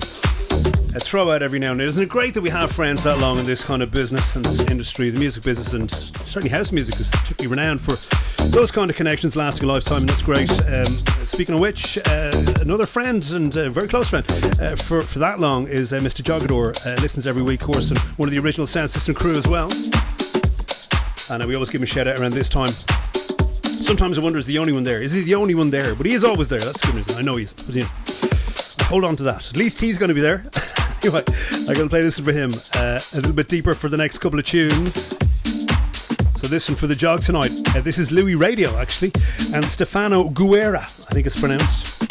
throw out every now and then. Isn't it great that we have friends that long in this kind of business and industry, the music business, and certainly house music is particularly renowned for those kind of connections lasting a lifetime, and that's great. Speaking of which, another friend and a very close friend for that long is Mr. Jogador. Listens every week, of course, and one of the original Sound System crew as well. And we always give him a shout out around this time. Sometimes I wonder, is the only one there? Is he the only one there? But he is always there. That's good news. I know he is. But hold on to that. At least he's going to be there. Anyway, I'm going to play this one for him a little bit deeper for the next couple of tunes. So this one for the jog tonight. This is Louis Radio, actually, and Stefano Guerra, I think it's pronounced.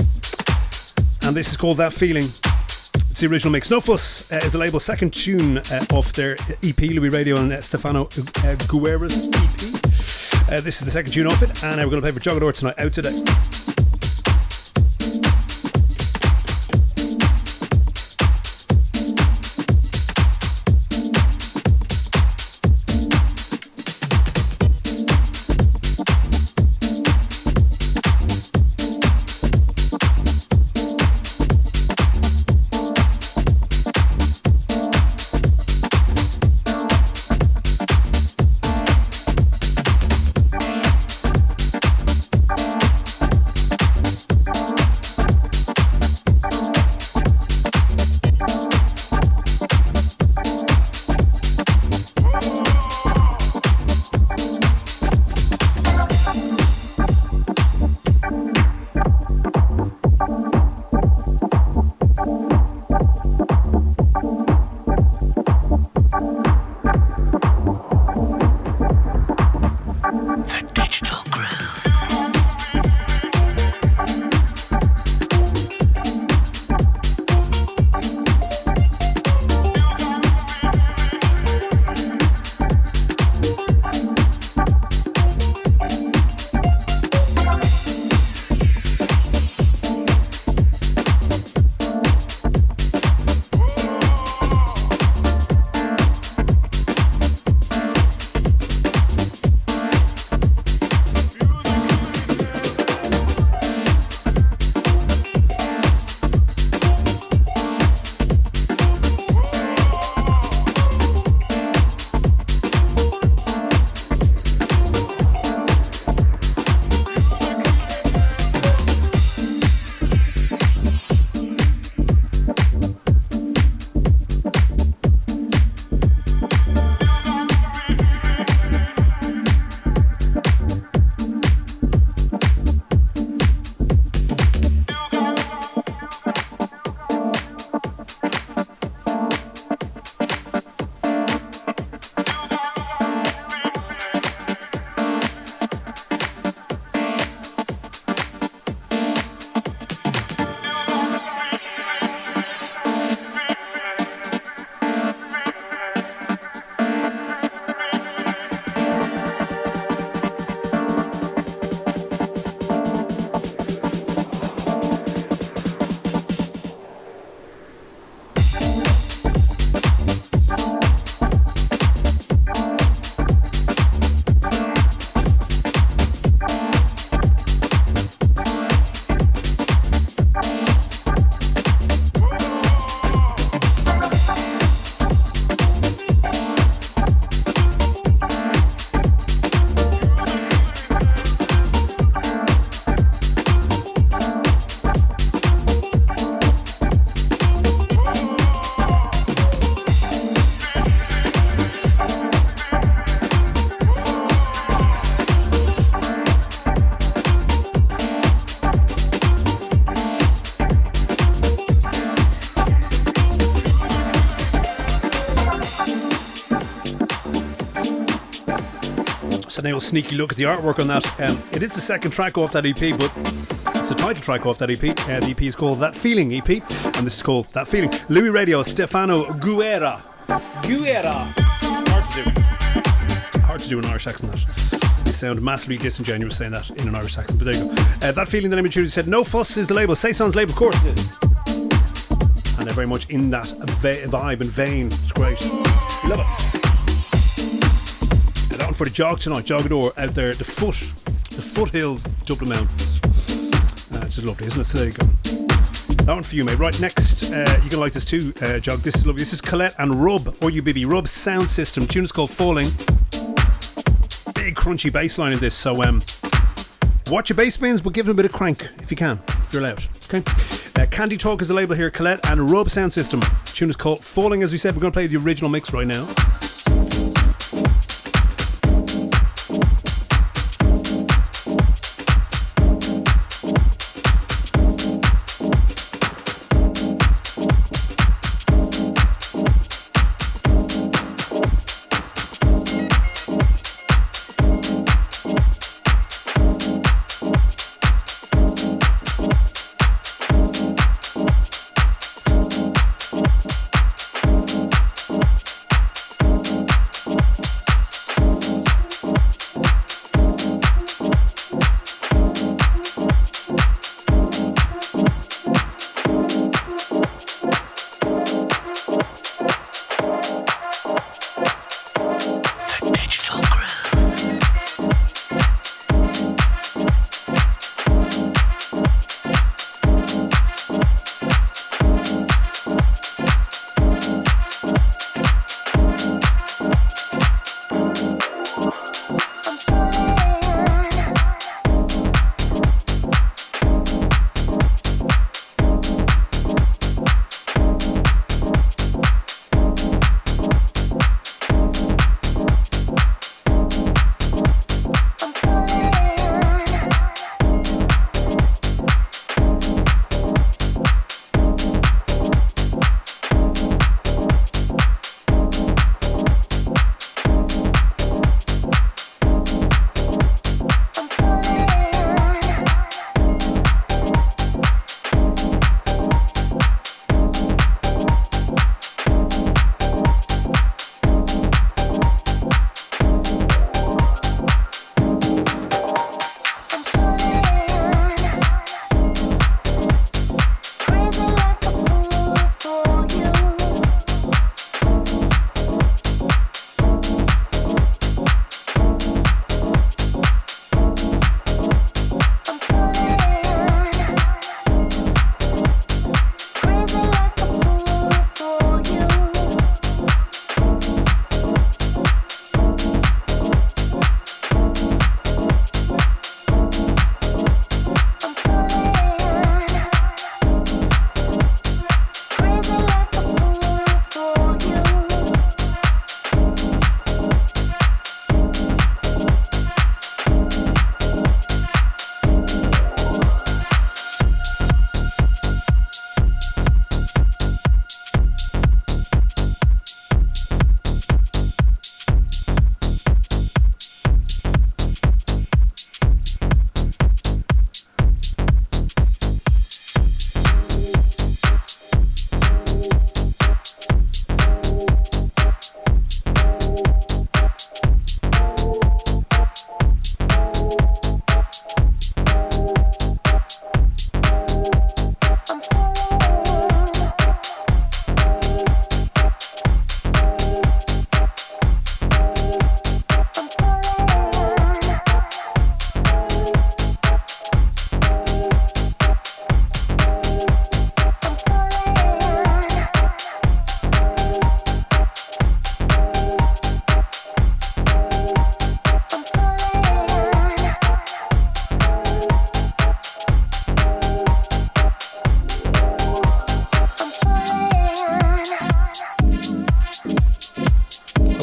And this is called That Feeling. It's the original mix. No Fuss is the label's second tune off their EP, Louis Radio and Stefano Guerra's EP. This is the second tune off it, and we're going to play for Jogador tonight, out today. So now a sneaky look at the artwork on that. It is the second track off that EP, but it's the title track off that EP. The EP is called That Feeling EP, and this is called That Feeling. Louis Radio, Stefano Guerra. Hard to do an Irish accent. That they sound massively disingenuous saying that in an Irish accent. But there you go. That Feeling, the name of the tune, said No Fuss is the label. Say Sound's label, of course it is. And they're very much in that vibe and vein. It's great. Love it. That one for the jog tonight, Jogador out there, the foothills, Dublin Mountains. Just lovely, isn't it? So there you go. That one for you, mate. Right, next, you can like this too, Jog. This is lovely. This is Colette and Rub, or UBB, Rub Sound System. The tune is called Falling. Big crunchy bass line in this, so watch your bass bins, but give them a bit of crank if you can, if you're allowed. Okay. Candy Talk is the label here, Colette and Rub Sound System. The tune is called Falling. As we said, we're going to play the original mix right now.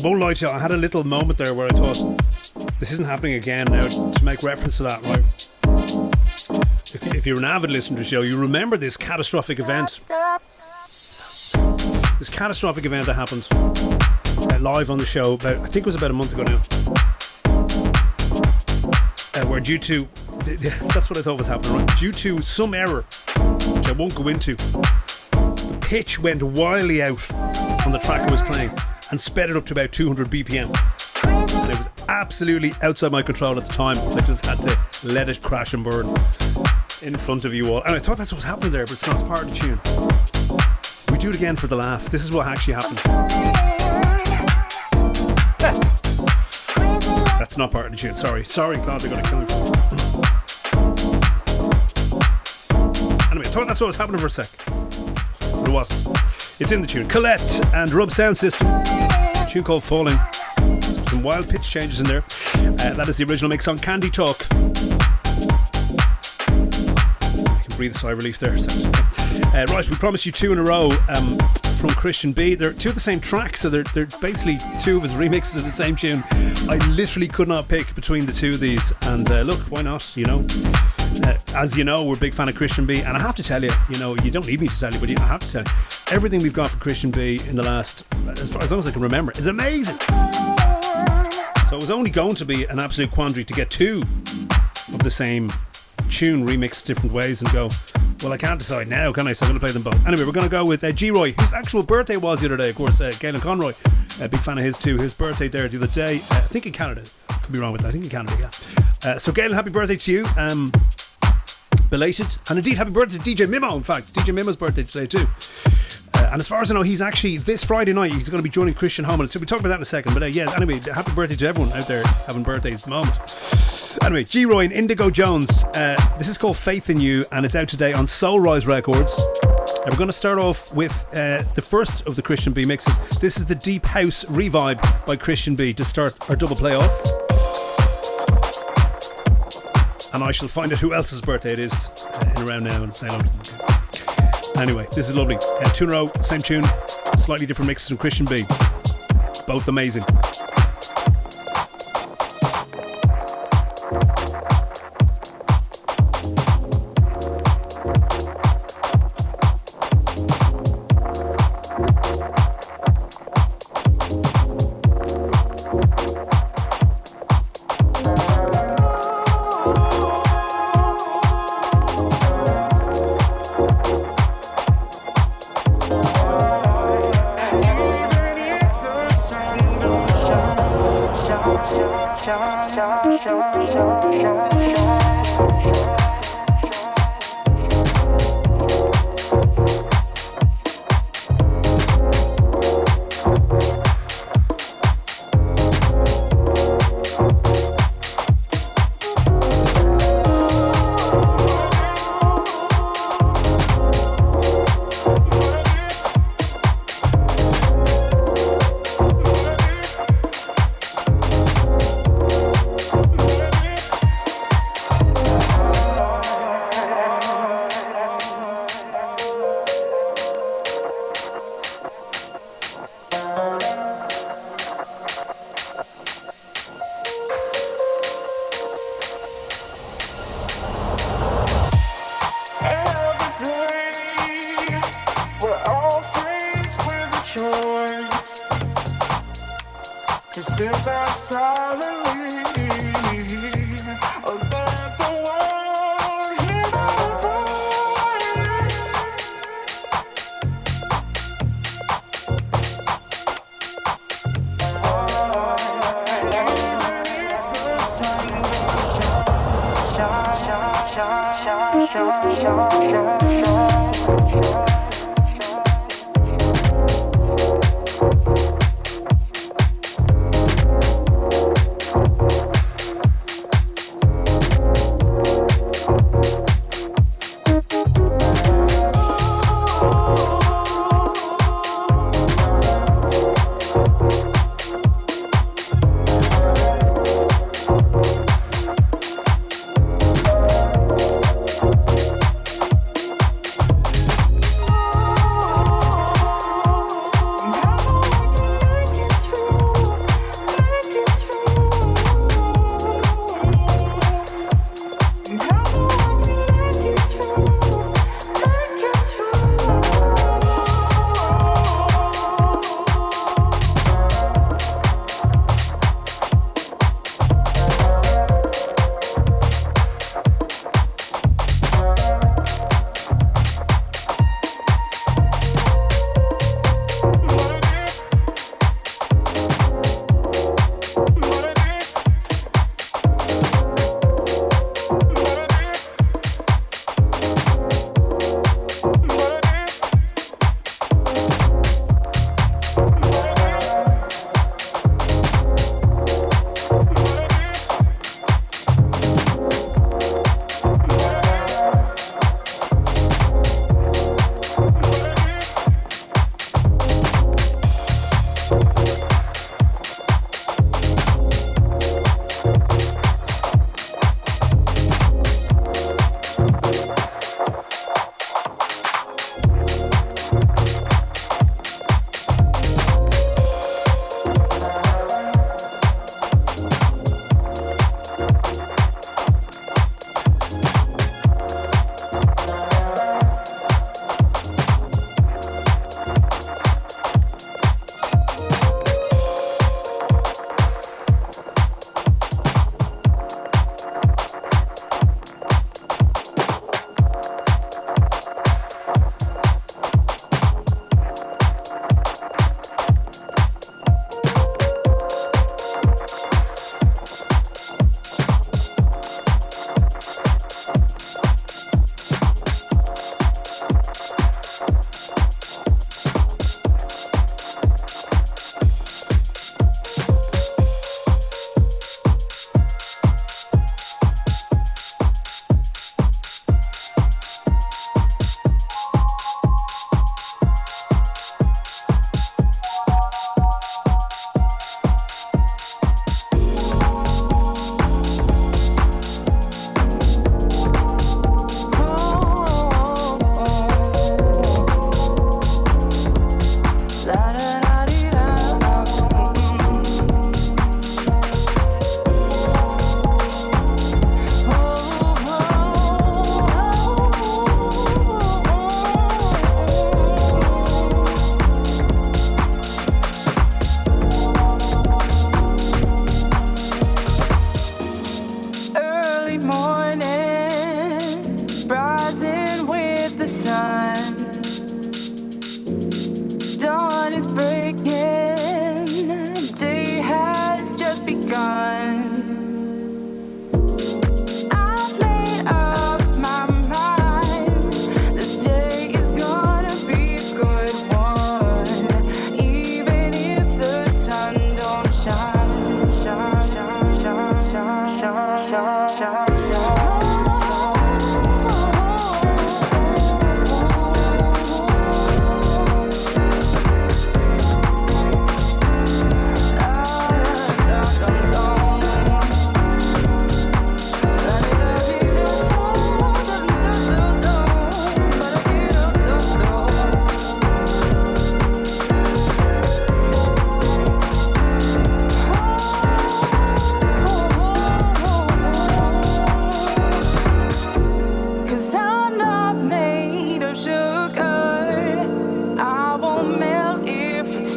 won't lie to you, I had a little moment there where I thought, this isn't happening again now, to make reference to that, right? If you're an avid listener to the show, you remember this catastrophic event. This catastrophic event that happened live on the show, I think it was about a month ago now. where due to that's what I thought was happening, right? Due to some error, which I won't go into, the pitch went wildly out on the track I was playing and sped it up to about 200 BPM. And it was absolutely outside my control at the time. I just had to let it crash and burn in front of you all. And I thought that's what was happening there, but it's not. It's part of the tune. We do it again for the laugh. This is what actually happened. That's not part of the tune. Sorry, God, they're going to kill me. Anyway, I thought that's what was happening for a sec, but it wasn't. It's in the tune. Colette and Rub Sound System. A tune called Falling. Some wild pitch changes in there. That is the original mix on Candy Talk. I can breathe a sigh of relief there. Right, we promised you 2 in a row from Christian B. They're 2 of the same track, so they're basically 2 of his remixes of the same tune. I literally could not pick between the 2 of these, and look, why not, you know? As you know, we're a big fan of Christian B, and I have to tell you, you know, you don't need me to tell you, but I have to tell you, everything we've got from Christian B in the last, as long as I can remember, is amazing. So it was only going to be an absolute quandary to get 2 of the same tune remixed different ways and go, well, I can't decide now, can I? So I'm going to play them both. Anyway, we're going to go with G-Roy, whose actual birthday was the other day, of course. Galen Conroy, a big fan of his too. His birthday there the other day, I think in Canada. Could be wrong with that. I think in Canada, yeah. So Galen, happy birthday to you. Belated. And indeed, happy birthday to DJ Mimo, in fact. DJ Mimo's birthday today too. And as far as I know, he's actually, this Friday night, he's going to be joining Christian Home. So we'll talk about that in a second. But yeah, anyway, happy birthday to everyone out there having birthdays at the moment. Anyway, G-Roy and Indigo Jones. This is called Faith in You, and it's out today on Soulrise Records. And we're going to start off with the first of the Christian B mixes. This is the Deep House Revibe by Christian B to start our double play off. And I shall find out who else's birthday it is in around now and say hello to them. Anyway, this is lovely. 2 in a row, same tune, slightly different mixes from Christian B. Both amazing.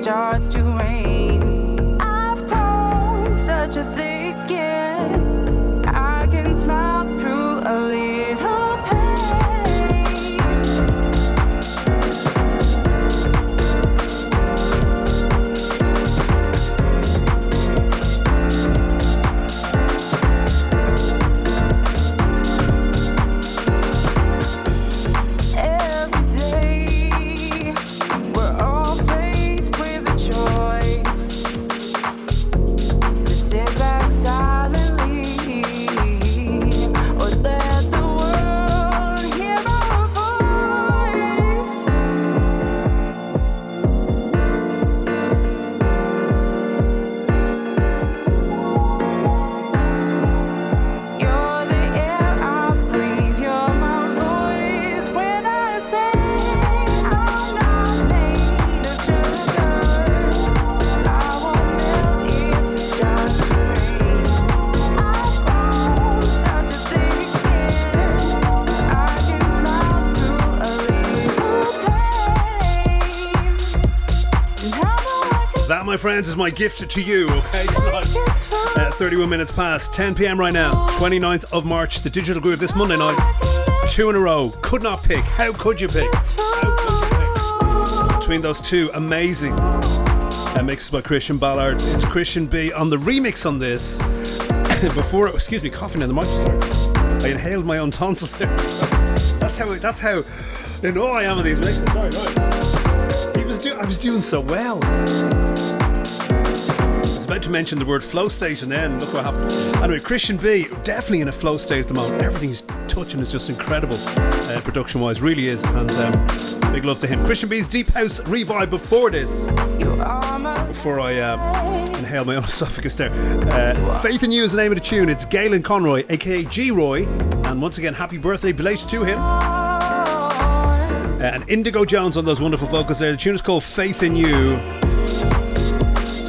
starts to rain. I've grown such a thick skin, I can smile through a little pain. Every day we're all faced with a choice to sit back silently or let the world hear our voice. You're the air I breathe, you're my voice when I say I'm not made of sugar. I won't melt if it starts to rain. I've grown such a thick skin, I can smile through a little pain. And how do I get That, my friends, is my gift to you, okay? Right. 31 minutes past 10 p.m. right now, 29th of March, the Digital Groove this Monday night. 2 in a row. Could not pick. How could you pick? How could you pick? Between those two amazing mixes by Christian Ballard. It's Christian B on the remix on this. Before, excuse me, coughing in the microphone. I inhaled my own tonsils there. That's how you know I am with these mixes. Sorry. I was doing so well. I was about to mention the word flow state and then look what happened. Anyway, Christian B, definitely in a flow state at the moment. Everything he's touching is just incredible, production wise, really is. And big love to him. Christian B's Deep House revive before this. Before I inhale my own esophagus there. Faith in You is the name of the tune. It's Galen Conroy, aka G Roy. And once again, happy birthday belated to him. And Indigo Jones on those wonderful vocals there. The tune is called Faith in You.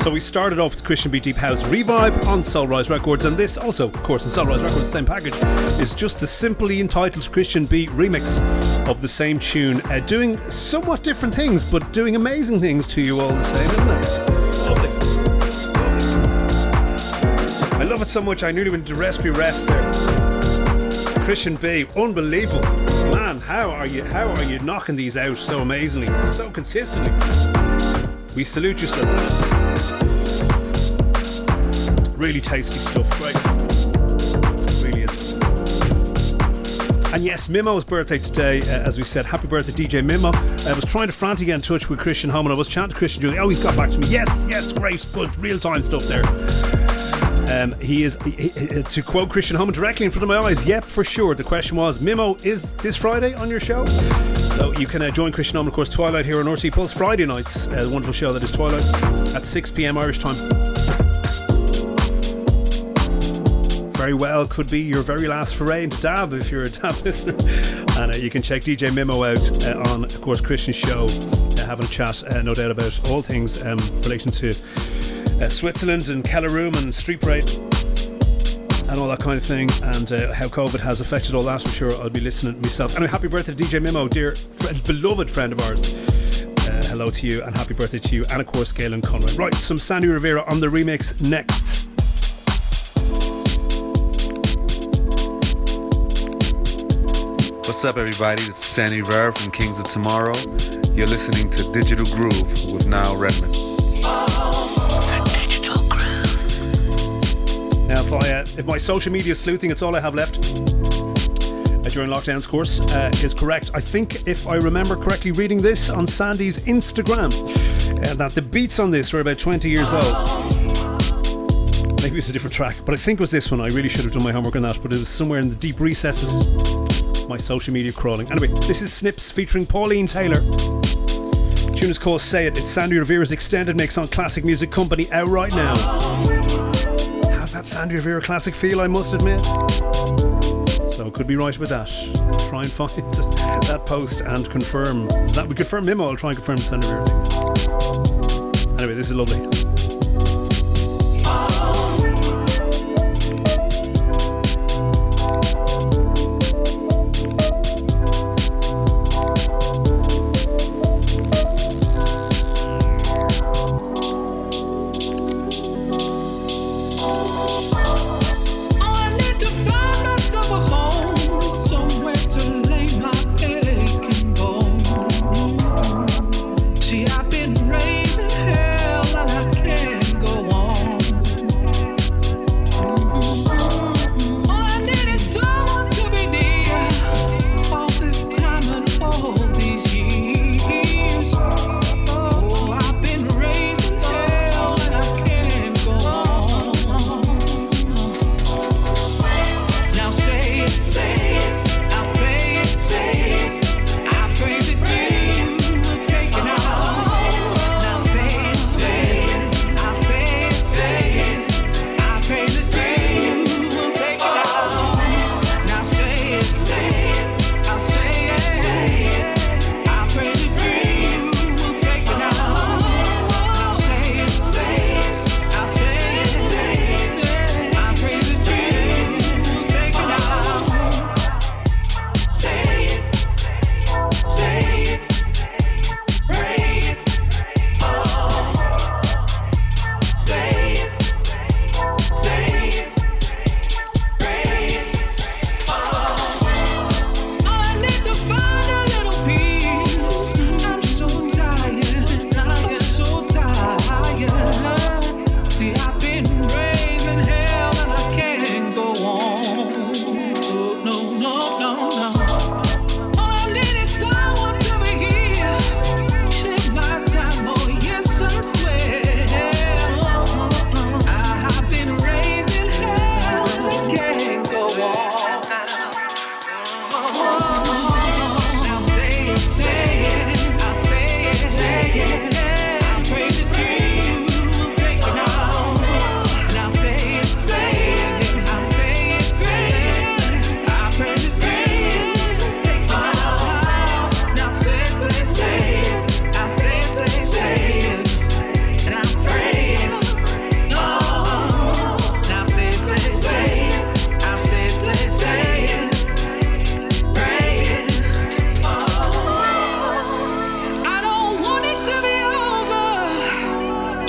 So we started off with Christian B Deep House Revive on Soulrise Records, and this also, of course, on Soulrise Records, the same package, is just the simply entitled Christian B remix of the same tune, doing somewhat different things, but doing amazing things to you all the same, isn't it? Lovely. I love it so much, I nearly went to rescue rest there. Christian B, unbelievable. Man, how are you knocking these out so amazingly, so consistently? We salute you, sir. Really tasty stuff, right? It really is. And yes, Mimo's birthday today, as we said. Happy birthday, DJ Mimo. I was trying to frantically get in touch with Christian Home, and I was chatting to Christian Julie. Oh, he's got back to me. Yes, great, good, real-time stuff there. He is, to quote Christian Home directly in front of my eyes, yep, for sure. The question was, Mimo, is this Friday on your show? So you can join Christian Home, of course, Twilight here on RTE Pulse Friday nights. The wonderful show that is Twilight at 6 p.m. Irish time. Very well could be your very last foray into dab if you're a dab listener. And you can check DJ Mimo out on, of course, Christian's show, having a chat, no doubt, about all things relating to Switzerland and Kelleroom and Street Parade and all that kind of thing, and how COVID has affected all that. I'm sure I'll be listening myself. Anyway, happy birthday to DJ Mimo, dear beloved friend of ours. Hello to you and happy birthday to you, and of course Galen Conroy. Right, some Sandy Rivera on the remix next. What's up, everybody? This is Sandy Rivera from Kings of Tomorrow. You're listening to Digital Groove with Niall Redmond. Now, if my social media sleuthing, it's all I have left during lockdowns, of course, is correct. I think, if I remember correctly, reading this on Sandy's Instagram, that the beats on this were about 20 years old. Maybe it's a different track, but I think it was this one. I really should have done my homework on that, but it was somewhere in the deep recesses of my social media crawling. Anyway, this is Snips featuring Pauline Taylor. The tune is called Say It. It's Sandy Rivera's extended mix on Classic Music Company, out right now. That Sandy Rivera classic feel, I must admit. So could be right with that. Try and find that post and confirm that. We confirm Mimo, I'll try and confirm the Sandy Rivera thing. Anyway, this is lovely.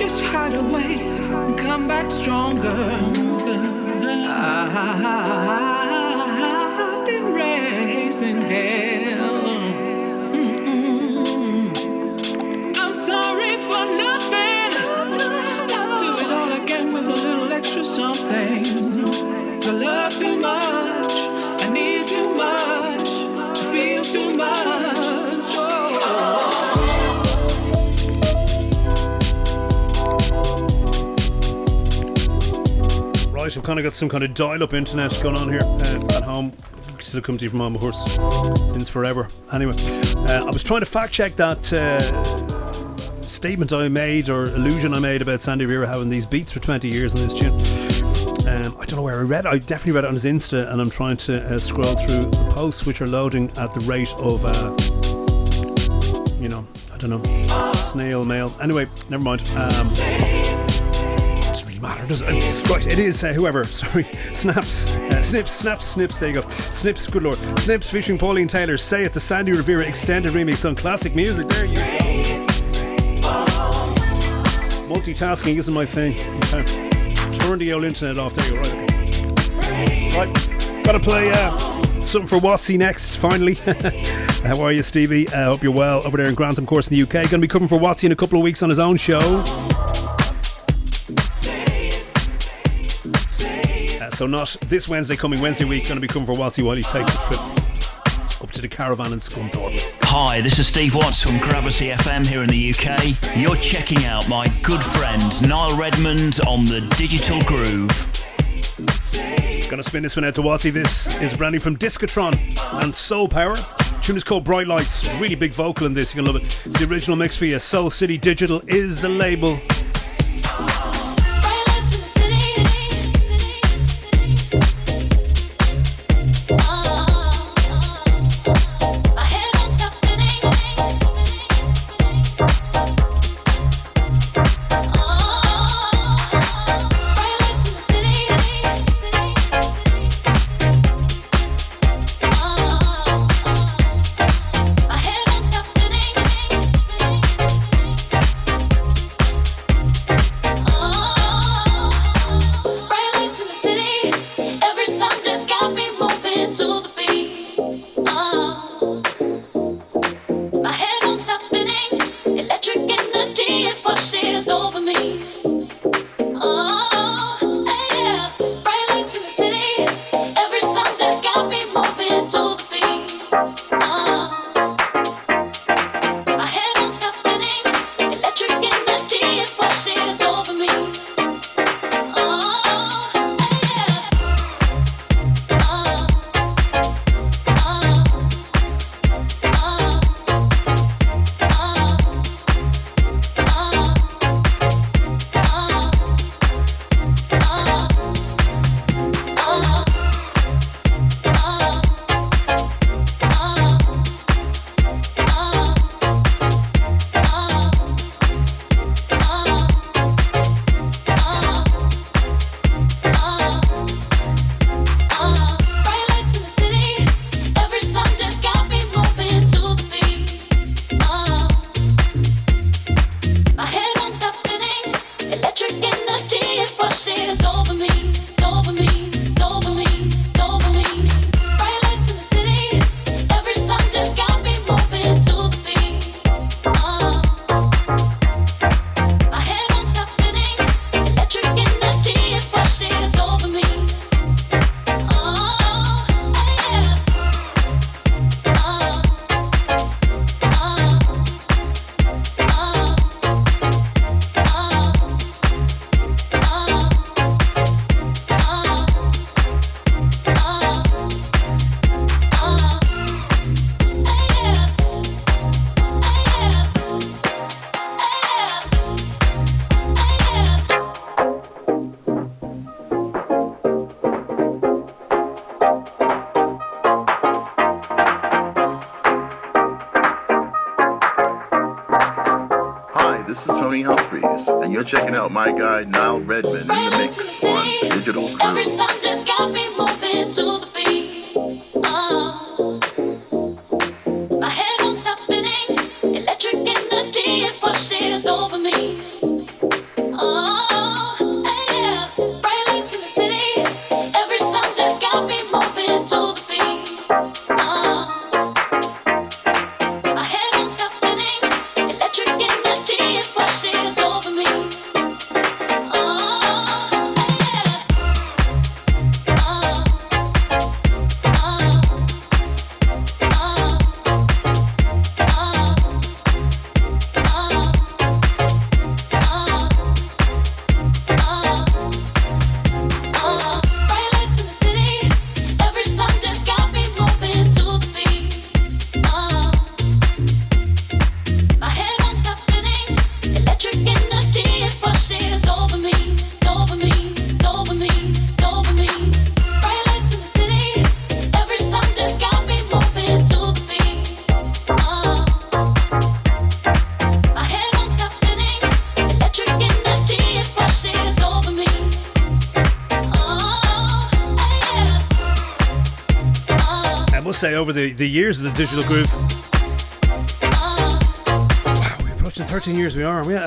just hide away and come back stronger. I've been raised in hell. I'm sorry for nothing. I'll do it all again with a little extra something. I love too much, I need too much, I feel too much. Right, I've kind of got some kind of dial-up internet going on here at home. Still come to you from on my horse since forever. Anyway, I was trying to fact check that statement I made or illusion I made about Sandy Rivera having these beats for 20 years in this tune. I don't know where I read it. I definitely read it on his Insta, and I'm trying to scroll through the posts which are loading at the rate of I don't know, snail mail. Anyway, never mind. Doesn't really matter, does it? Right, it is whoever. Sorry, Snips. There you go. Snips. Good lord. Snips featuring Pauline Taylor. Say It, the Sandy Rivera extended remix on classic music. There you go. Multitasking isn't my thing. Okay. Turn the old internet off. There you go. Right. Gotta play something for Watsy next, finally. How are you, Stevie? I hope you're well over there in Grantham, of course, in the UK. Gonna be covering for Watsy in a couple of weeks on his own show. So not this Wednesday, coming Wednesday week. Gonna be covering for Watsy while he takes a trip up to the caravan in Scunthorpe. Hi, this is Steve Watts from Gravity FM here in the UK. You're checking out my good friend Niall Redmond on the Digital Groove. Gonna spin this one out to Watsy. This is brand new from Discotron and Soul Power. The tune is called Bright Lights. Really big vocal in this, you're gonna love it. It's the original mix for you. Soul City Digital is the label. And you're checking out my guy Niall Redmond in the mix on Digital Groove. Every song just got me moving to the beat. My head won't stop spinning. Electric energy, it pushes over me. say, over the years of the Digital Groove. Wow, we're approaching 13 years, we are. Yeah,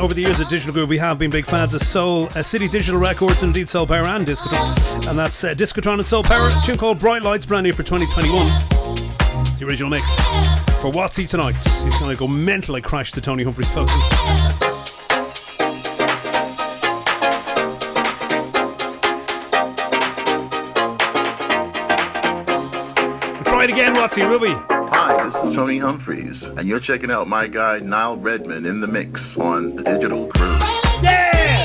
over the years of Digital Groove, we have been big fans of Soul, City Digital Records, and indeed Soul Power and Discotron. And that's Discotron and Soul Power, a tune called Bright Lights, brand new for 2021. The original mix for Watsy tonight. He's going to go mental like Crash to Tony Humphries, folks. Try it again, Watsy, Ruby. Hi, this is Tony Humphries, and you're checking out my guy Niall Redmond in the mix on the Digital Groove. Yeah!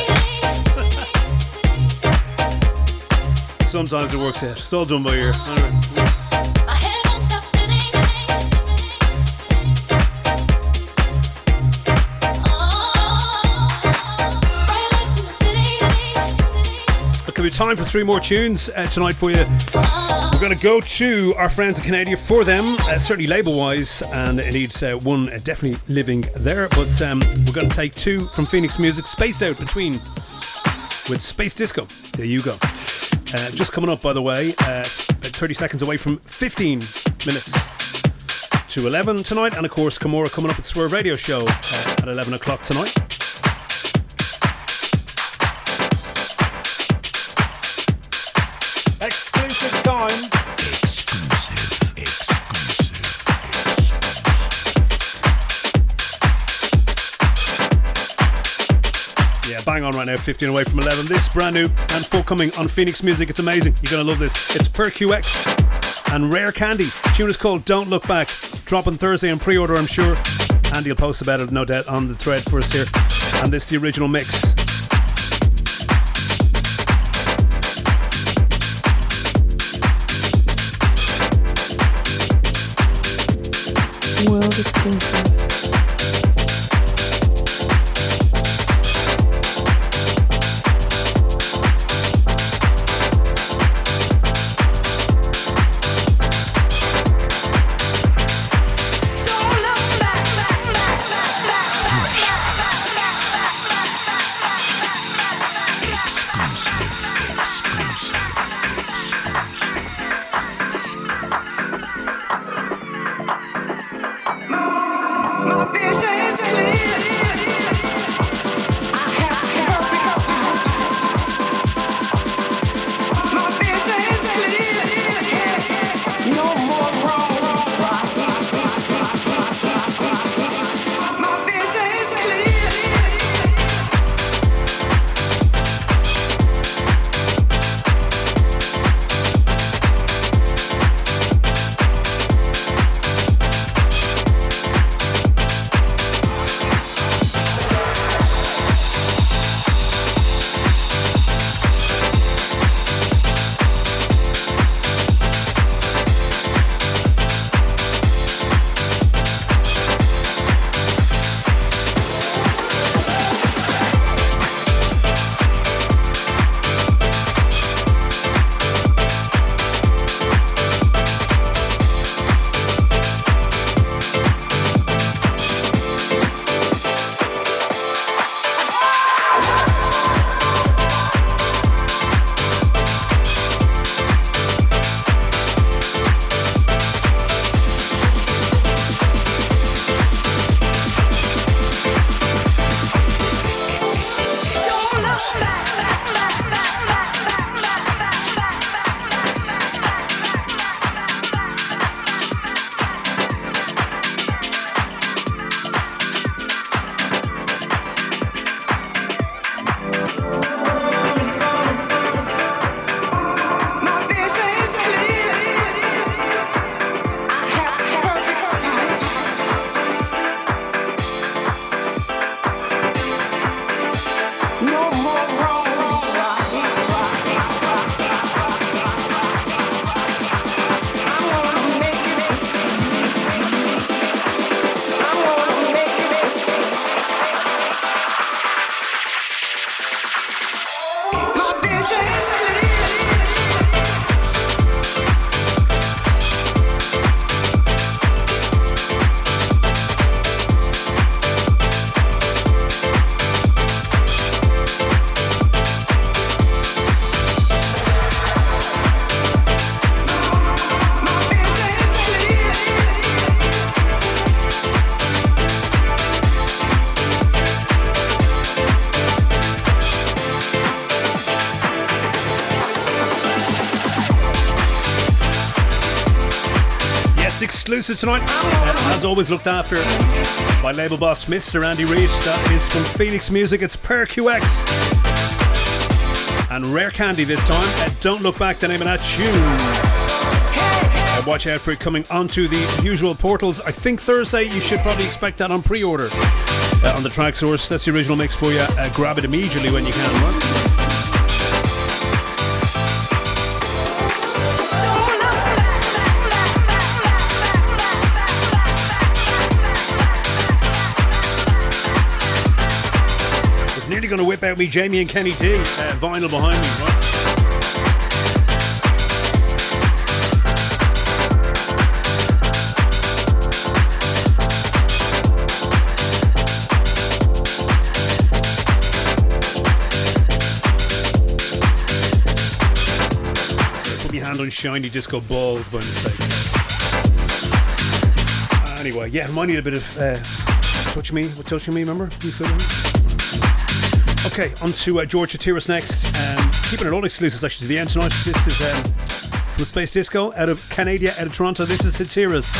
Sometimes it works out. It's all done by ear. Could be time for 3 more tunes tonight for you. We're going to go to our friends in Canada for them, certainly label-wise, and indeed one definitely living there. But we're going to take 2 from Phoenix Music, spaced out between with Space Disco. There you go. Just coming up, by the way, about 30 seconds away from 15 minutes to 11 tonight, and of course Kimura coming up at Swerve Radio Show at 11 o'clock tonight. Exclusive time. Yeah, bang on right now, 15 away from 11. This brand new and forthcoming on Phoenix Music. It's amazing. You're going to love this. It's Per QX and Rare Candy. The tune is called Don't Look Back. Dropping Thursday on pre-order, I'm sure. Andy will post about it, no doubt, on the thread for us here. And this is the original mix. World exclusive. exclusive tonight. As always, looked after by label boss Mr. Andy Reid. That is from Phoenix Music. It's Per QX and Rare Candy this time. Don't Look Back, the name of that tune. Watch out for it coming onto the usual portals. I think Thursday. You should probably expect that on pre-order on the Track Source. That's the original mix for you. Grab it immediately when you can. Right? Nearly going to whip out me Jamie and Kenny D vinyl behind me, right? Put my hand on shiny disco balls by mistake. Anyway, yeah, might need a bit of touch me, remember? You feel me? Okay, on to George Hatiras next. Keeping it all exclusives actually to the end tonight. This is from Space Disco out of Canada, out of Toronto. This is Hatiras.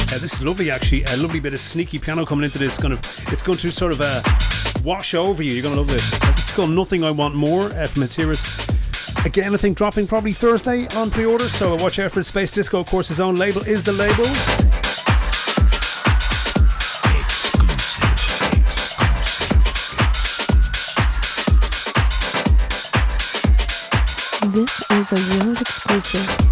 This is lovely actually. A lovely bit of sneaky piano coming into this. It's going to sort of wash over you. You're going to love this. It's called Nothing I Want More from Hatiras. Again, I think dropping probably Thursday on pre-order. So watch out for it. Space Disco, of course, his own label is the label. This is a world exclusive.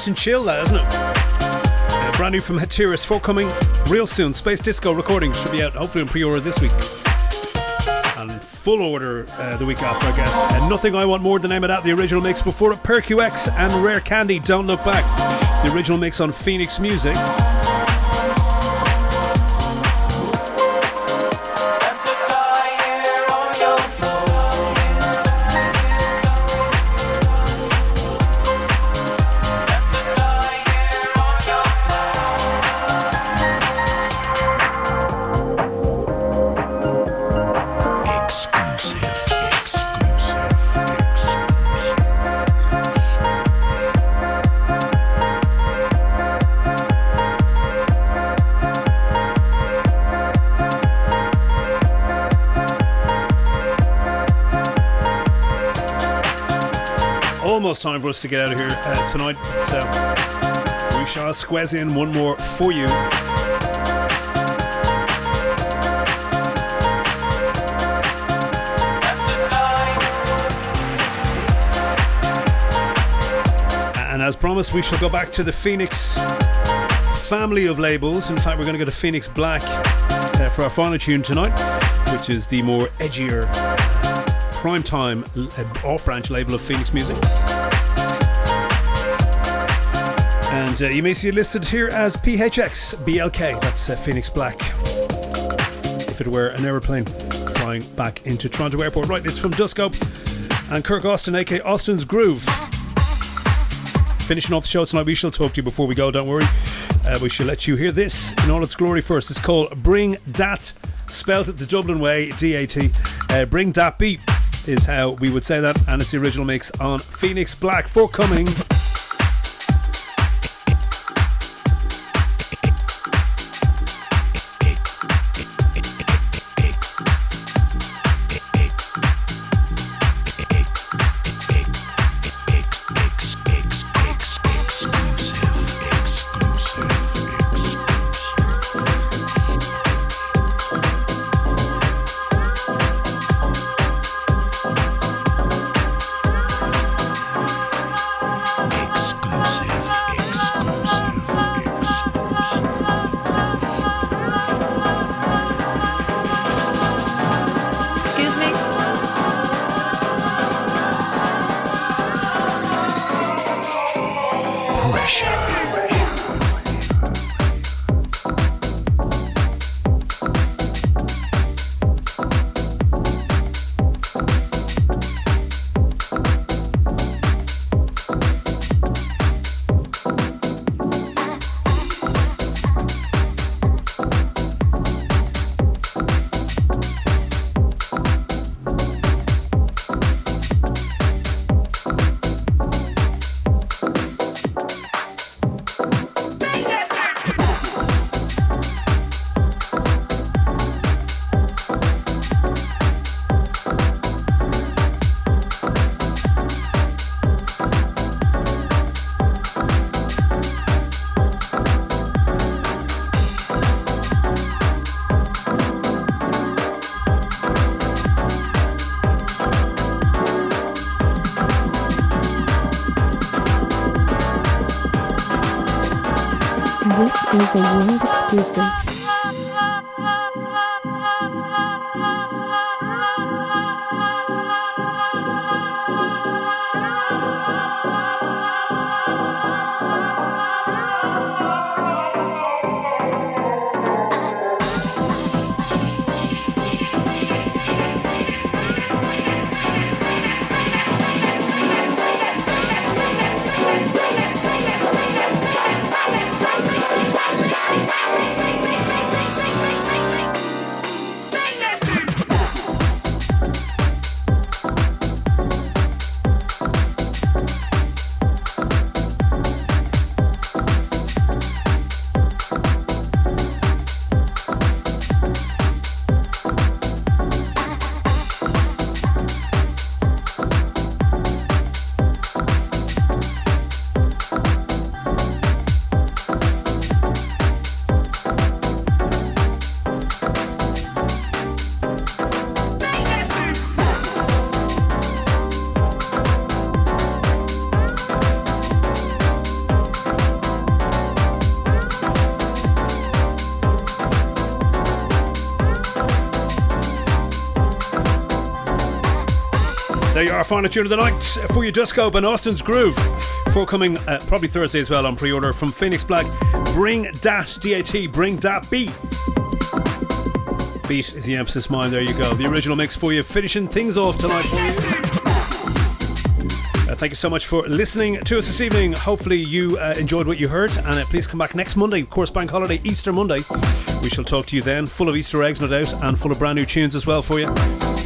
nice and chill, that, isn't it? Brand new from Hatiris, forthcoming real soon. Space Disco recording should be out hopefully on pre-order this week. And full order the week after, I guess. And Nothing I Want More, the name of that, the original mix. Before it, PerQX and Rare Candy, Don't Look Back. The original mix on Phoenix Music. Almost time for us to get out of here tonight. So we shall squeeze in one more for you. And as promised, we shall go back to the Phoenix family of labels. In fact, we're going to go to Phoenix Black for our final tune tonight, which is the more edgier primetime off-branch label of Phoenix Music. And you may see it listed here as PHX BLK. That's Phoenix Black. If it were an aeroplane flying back into Toronto Airport. Right, it's from Duscope and Kirk Austin, aka Austin's Groove. Finishing off the show tonight, we shall talk to you before we go, don't worry. We shall let you hear this in all its glory first. It's called Bring Dat, spelled it the Dublin way, D-A-T. Bring Dat Beat is how we would say that, and it's the original mix on Phoenix Black, forthcoming. is a world exclusive. There you are, final tune of the night for your disco and Austin's Groove. Forthcoming probably Thursday as well on pre-order from Phoenix Black. Bring Dat, D-A-T, Bring Dat Beat. Beat is the emphasis, mine. There you go. The original mix for you, finishing things off tonight for you. Thank you so much for listening to us this evening. Hopefully you enjoyed what you heard, and please come back next Monday, of course, bank holiday, Easter Monday. We shall talk to you then, full of Easter eggs no doubt, and full of brand new tunes as well for you.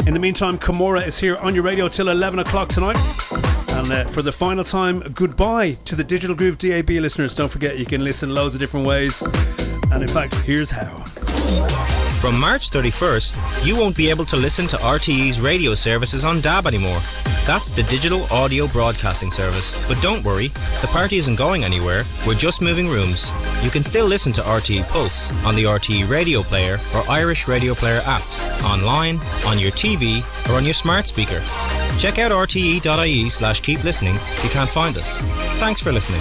In the meantime, Kimura is here on your radio till 11 o'clock tonight. And for the final time, goodbye to the Digital Groove DAB listeners. Don't forget you can listen loads of different ways, and in fact, here's how. From March 31st, you won't be able to listen to RTE's radio services on DAB anymore. That's the Digital Audio Broadcasting Service. But don't worry, the party isn't going anywhere. We're just moving rooms. You can still listen to RTE Pulse on the RTE Radio Player or Irish Radio Player apps, online, on your TV, or on your smart speaker. Check out rte.ie/keep listening if you can't find us. Thanks for listening.